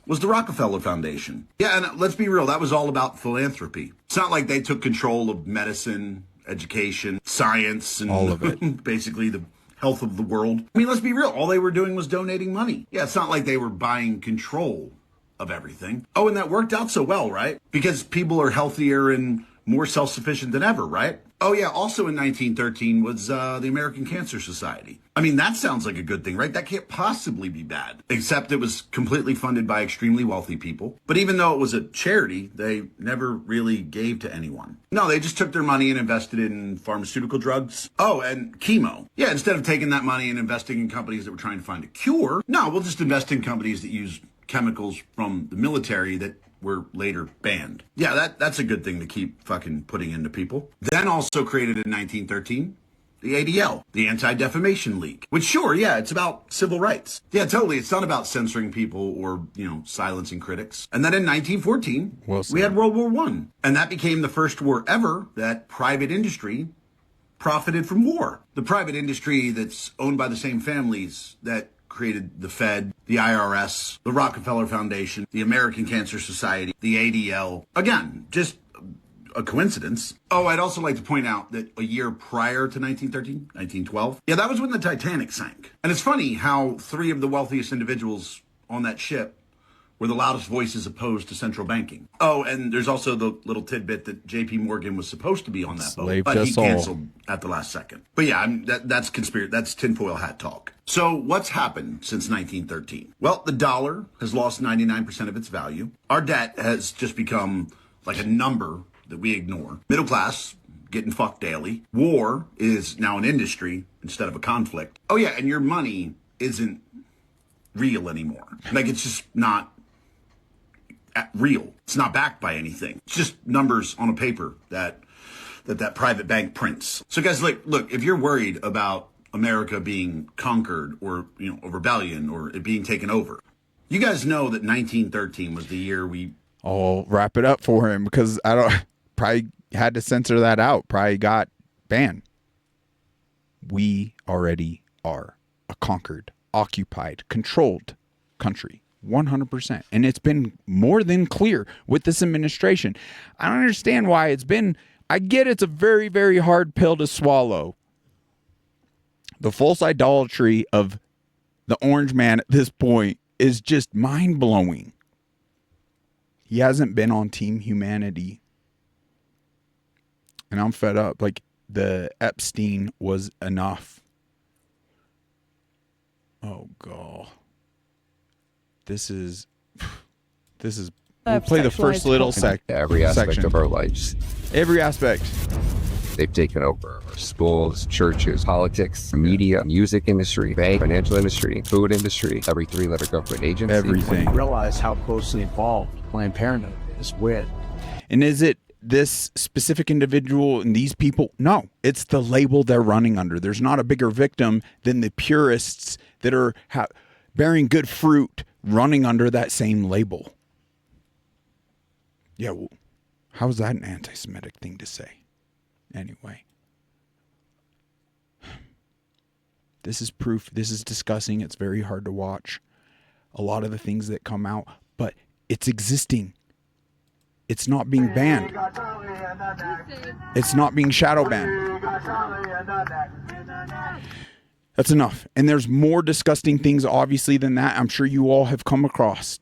was the Rockefeller Foundation. Yeah, and let's be real, that was all about philanthropy. It's not like they took control of medicine, education, science, and all of it. Basically the health of the world. I mean, let's be real. All they were doing was donating money. Yeah, it's not like they were buying control of everything. Oh, and that worked out so well, right? Because people are healthier and more self-sufficient than ever, right? Oh yeah, also in 1913 was the American Cancer Society. I mean, that sounds like a good thing, right? That can't possibly be bad, except it was completely funded by extremely wealthy people. But even though it was a charity, they never really gave to anyone. No, they just took their money and invested in pharmaceutical drugs. Oh, and chemo. Yeah, instead of taking that money and investing in companies that were trying to find a cure, no, we'll just invest in companies that use chemicals from the military that were later banned. Yeah, that's a good thing to keep fucking putting into people. Then also created in 1913, the ADL, the Anti-Defamation League, which sure, yeah, it's about civil rights. Yeah, totally. It's not about censoring people or, silencing critics. And then in 1914, we had World War I. And that became the first war ever that private industry profited from war. The private industry that's owned by the same families that created the Fed, the IRS, the Rockefeller Foundation, the American Cancer Society, the ADL. Again, just a coincidence. Oh, I'd also like to point out that a year prior to 1913, 1912, yeah, that was when the Titanic sank. And it's funny how three of the wealthiest individuals on that ship were the loudest voices opposed to central banking. Oh, and there's also the little tidbit that J.P. Morgan was supposed to be on that boat, but he canceled at the last second. But yeah, that's conspiracy. That's tinfoil hat talk. So what's happened since 1913? Well, the dollar has lost 99% of its value. Our debt has just become like a number that we ignore. Middle class getting fucked daily. War is now an industry instead of a conflict. Oh yeah, and your money isn't real anymore. Like, it's just not real. It's not backed by anything. It's just numbers on a paper that private bank prints. So guys, look, if you're worried about America being conquered or, a rebellion or it being taken over, you guys know that 1913 was the year I'll wrap it up for him because probably had to censor that out. Probably got banned. We already are a conquered, occupied, controlled country. 100%. And it's been more than clear with this administration. I don't understand why I get it's a very, very hard pill to swallow. The false idolatry of the orange man at this point is just mind-blowing. He hasn't been on Team Humanity. And I'm fed up. Like, the Epstein was enough. Oh, God. This is we'll play the first little every aspect section of our lives. Every aspect. They've taken over our schools, churches, politics, media, music industry, bank, financial industry, food industry, every three-letter government agency. Everything. Realize how closely involved Planned Parenthood is with. And is it this specific individual and these people? No, it's the label they're running under. There's not a bigger victim than the purists that are bearing good fruit running under that same label. Yeah, well, how is that an anti-Semitic thing to say? Anyway. This is proof. This is disgusting. It's very hard to watch. A lot of the things that come out, but it's existing. It's not being banned. It's not being shadow banned. That's enough. And there's more disgusting things, obviously, than that. I'm sure you all have come across.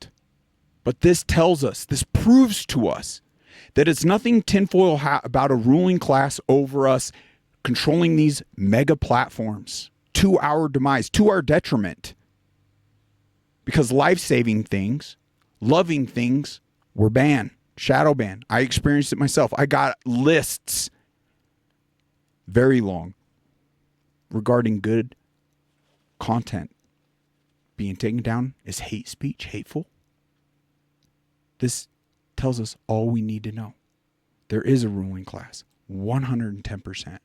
But this tells us, this proves to us that it's nothing tinfoil hat about a ruling class over us controlling these mega platforms to our demise, to our detriment. Because life-saving things, loving things were banned, shadow banned. I experienced it myself. I got lists very long regarding good content being taken down as hate speech, hateful. This tells us all we need to know. There is a ruling class, 110%. In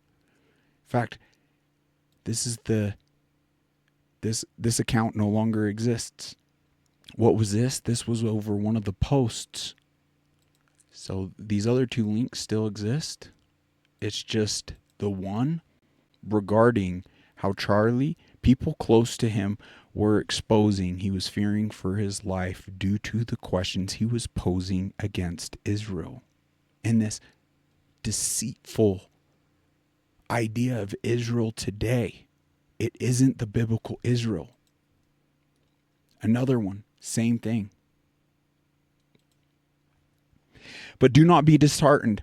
fact, this account no longer exists. What was this? This was over one of the posts. So these other two links still exist. It's just the one regarding how Charlie, people close to him, were exposing he was fearing for his life due to the questions he was posing against Israel. And this deceitful idea of Israel today. It isn't the biblical Israel. Another one, same thing. But do not be disheartened.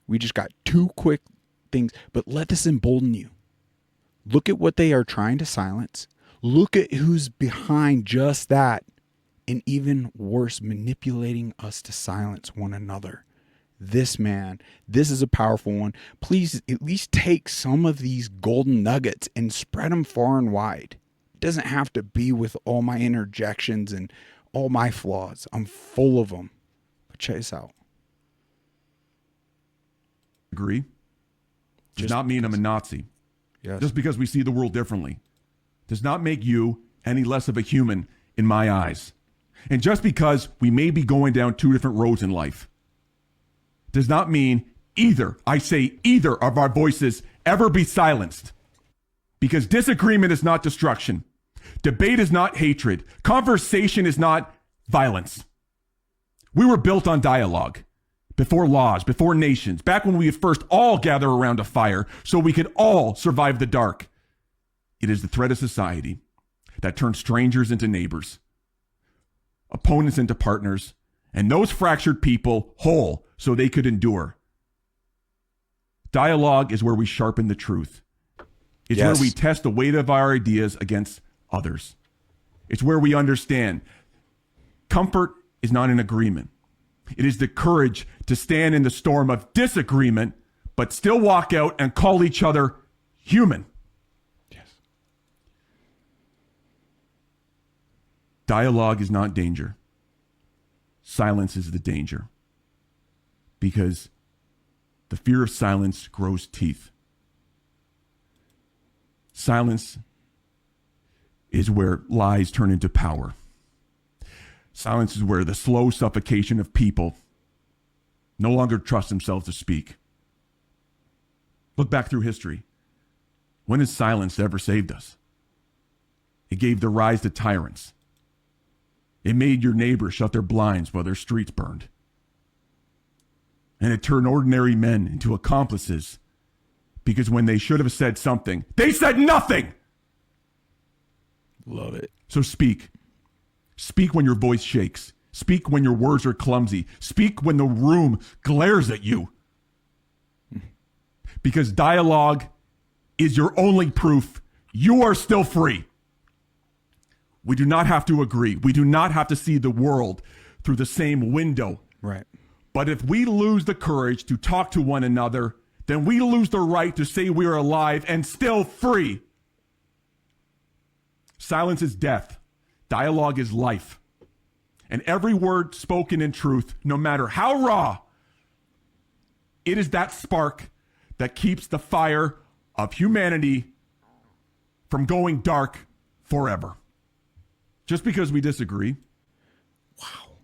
We just got 2 quick things, but let this embolden you. Look at what they are trying to silence. Look at who's behind just that. And even worse, manipulating us to silence one another. This is a powerful one. Please at least take some of these golden nuggets and spread them far and wide. It doesn't have to be with all my interjections and all my flaws. I'm full of them. But check this out. Agree? Does not mean I'm a Nazi. Yes. Just because we see the world differently does not make you any less of a human in my eyes. And just because we may be going down 2 different roads in life does not mean either of our voices ever be silenced. Because disagreement is not destruction. Debate is not hatred. Conversation is not violence. We were built on dialogue. Before laws, before nations, back when we would first all gather around a fire so we could all survive the dark. It is the threat of society that turns strangers into neighbors, opponents into partners, and those fractured people whole so they could endure. Dialogue is where we sharpen the truth. It's where we test the weight of our ideas against others. It's where we understand comfort is not an agreement. It is the courage to stand in the storm of disagreement, but still walk out and call each other human. Yes. Dialogue is not danger. Silence is the danger. Because the fear of silence grows teeth. Silence is where lies turn into power. Silence is where the slow suffocation of people no longer trust themselves to speak. Look back through history. When has silence ever saved us? It gave the rise to tyrants. It made your neighbors shut their blinds while their streets burned. And it turned ordinary men into accomplices because when they should have said something, they said nothing. Love it. So speak. Speak when your voice shakes. Speak when your words are clumsy. Speak when the room glares at you. Because dialogue is your only proof you are still free. We do not have to agree. We do not have to see the world through the same window. Right. But if we lose the courage to talk to one another, then we lose the right to say we are alive and still free. Silence is death. Dialogue is life. And every word spoken in truth, no matter how raw, it is that spark that keeps the fire of humanity from going dark forever. Just because we disagree. Wow.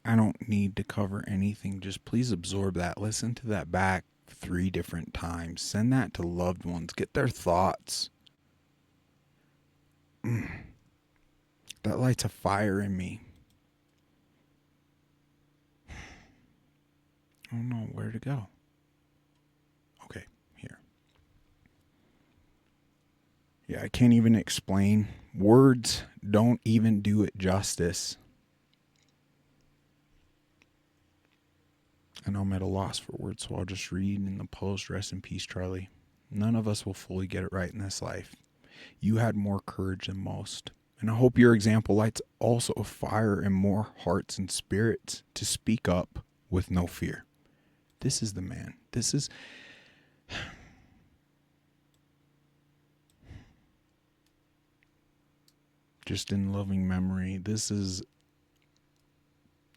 I don't need to cover anything. Just please absorb that. Listen to that back 3 different times. Send that to loved ones. Get their thoughts. That lights a fire in me. I don't know where to go. Okay, here. Yeah, I can't even explain. Words don't even do it justice. I know I'm at a loss for words, so I'll just read in the post, rest in peace, Charlie. None of us will fully get it right in this life. You had more courage than most. And I hope your example lights also a fire in more hearts and spirits to speak up with no fear. This is the man. This is... just in loving memory. This is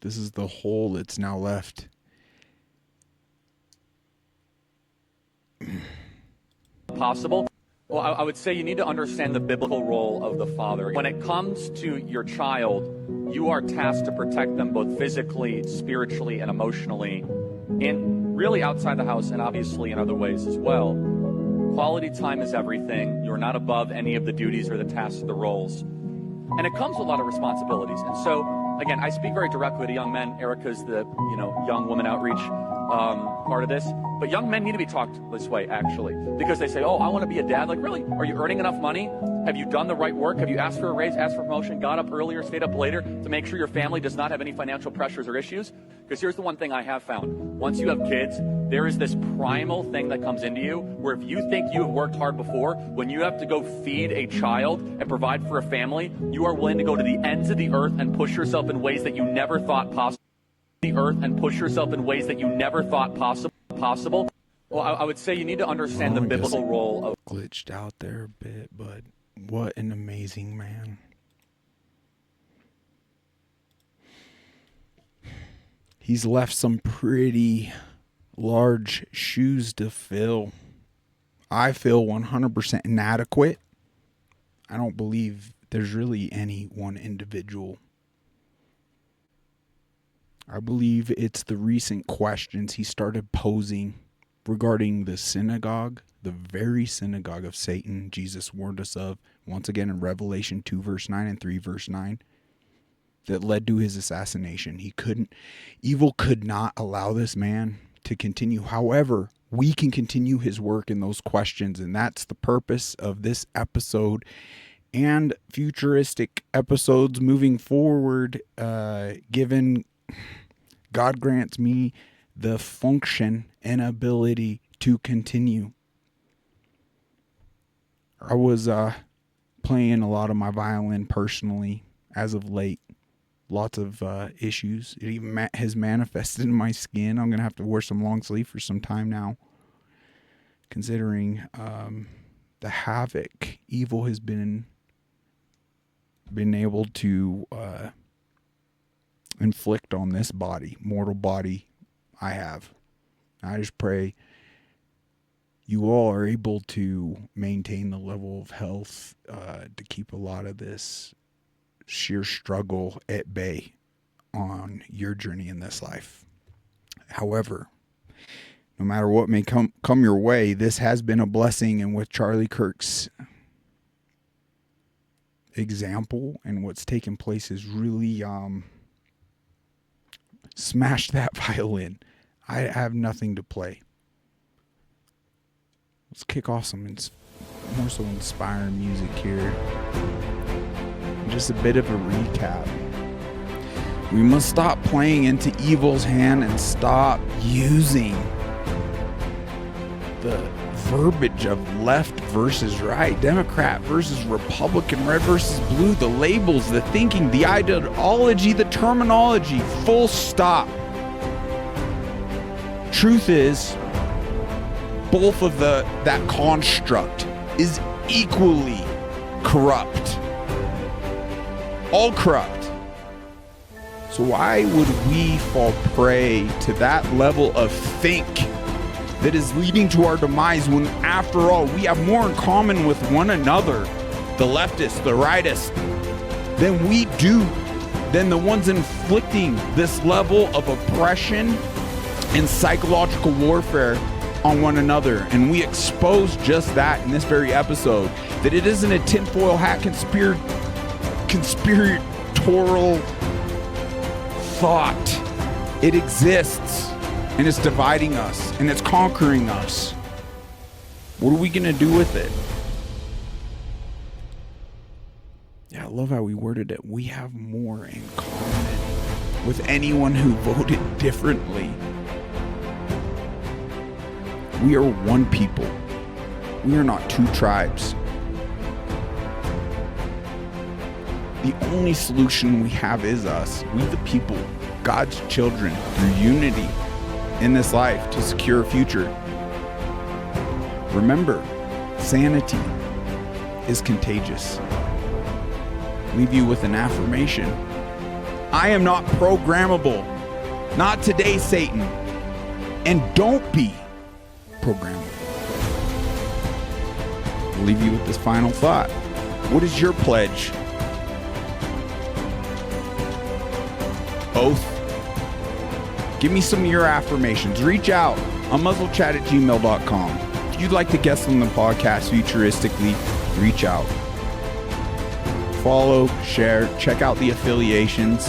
the hole that's now left. Possible? Well, I would say you need to understand the biblical role of the father. When it comes to your child, you are tasked to protect them both physically, spiritually, and emotionally, and really outside the house and obviously in other ways as well. Quality time is everything. You're not above any of the duties or the tasks or the roles. And it comes with a lot of responsibilities. And so again, I speak very directly to young men. Erica's the, young woman outreach part of this. But young men need to be talked this way, actually, because they say, oh, I want to be a dad. Like, really? Are you earning enough money? Have you done the right work? Have you asked for a raise, asked for promotion, got up earlier, stayed up later to make sure your family does not have any financial pressures or issues? Because here's the one thing I have found. Once you have kids, there is this primal thing that comes into you where if you think you have worked hard before, when you have to go feed a child and provide for a family, you are willing to go to the ends of the earth and push yourself in ways that you never thought possible. Well, I would say you need to understand the biblical role of... Glitched out there a bit, but what an amazing man. He's left some pretty large shoes to fill. I feel 100% inadequate. I don't believe there's really any one individual. I believe it's the recent questions he started posing regarding the synagogue, the very synagogue of Satan Jesus warned us of, once again in Revelation 2 verse 9 and 3 verse 9, that led to his assassination. Evil could not allow this man to continue. However, we can continue his work in those questions, and that's the purpose of this episode and futuristic episodes moving forward, given God grants me the function and ability to continue. I was playing a lot of my violin personally as of late. Lots of issues. It even has manifested in my skin. I'm going to have to wear some long sleeve for some time now, considering the havoc evil has been able to inflict on this body, mortal body I have. I just pray you all are able to maintain the level of health to keep a lot of this sheer struggle at bay on your journey in this life. However, no matter what may come your way, this has been a blessing, and with Charlie Kirk's example and what's taken place has really smashed that violin. I have nothing to play. Let's kick off some more so inspiring music here. Just a bit of a recap. We must stop playing into evil's hand and stop using the verbiage of left versus right, Democrat versus Republican, red versus blue, the labels, the thinking, the ideology, the terminology, full stop. Truth is, both of that construct is equally corrupt. All corrupt. So why would we fall prey to that level of think that is leading to our demise when, after all, we have more in common with one another, the leftists, the rightists, than the ones inflicting this level of oppression and psychological warfare on one another? And we expose just that in this very episode, that it isn't a tinfoil hat conspiratorial thought. It exists, and it's dividing us, and it's conquering us. What are we going to do with it? Yeah, I love how we worded it. We have more in common with anyone who voted differently. We are one people. We are not two tribes. The only solution we have is us, we the people, God's children, through unity in this life to secure a future. Remember, sanity is contagious. Leave you with an affirmation. I am not programmable. Not today, Satan. And don't be programmable. I'll leave you with this final thought. What is your pledge? Oath? Give me some of your affirmations. Reach out. UNMUZZLEDchat@gmail.com. If you'd like to guest on the podcast futuristically, reach out. Follow, share, check out the affiliations.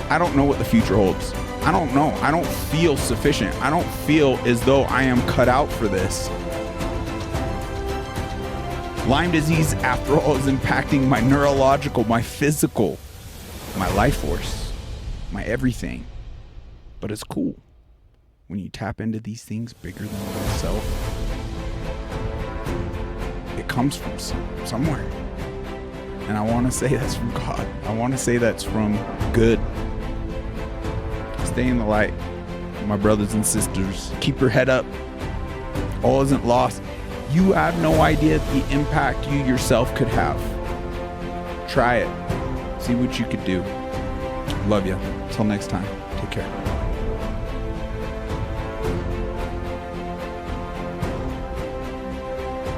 I don't know what the future holds. I don't know. I don't feel sufficient. I don't feel as though I am cut out for this. Lyme disease, after all, is impacting my neurological, my physical, my life force, my everything. But it's cool when you tap into these things bigger than yourself. It comes from somewhere. And I want to say that's from God. I want to say that's from good. Stay in the light, my brothers and sisters. Keep your head up. All isn't lost. You have no idea the impact you yourself could have. Try it. See what you could do. Love you. Until next time. Take care.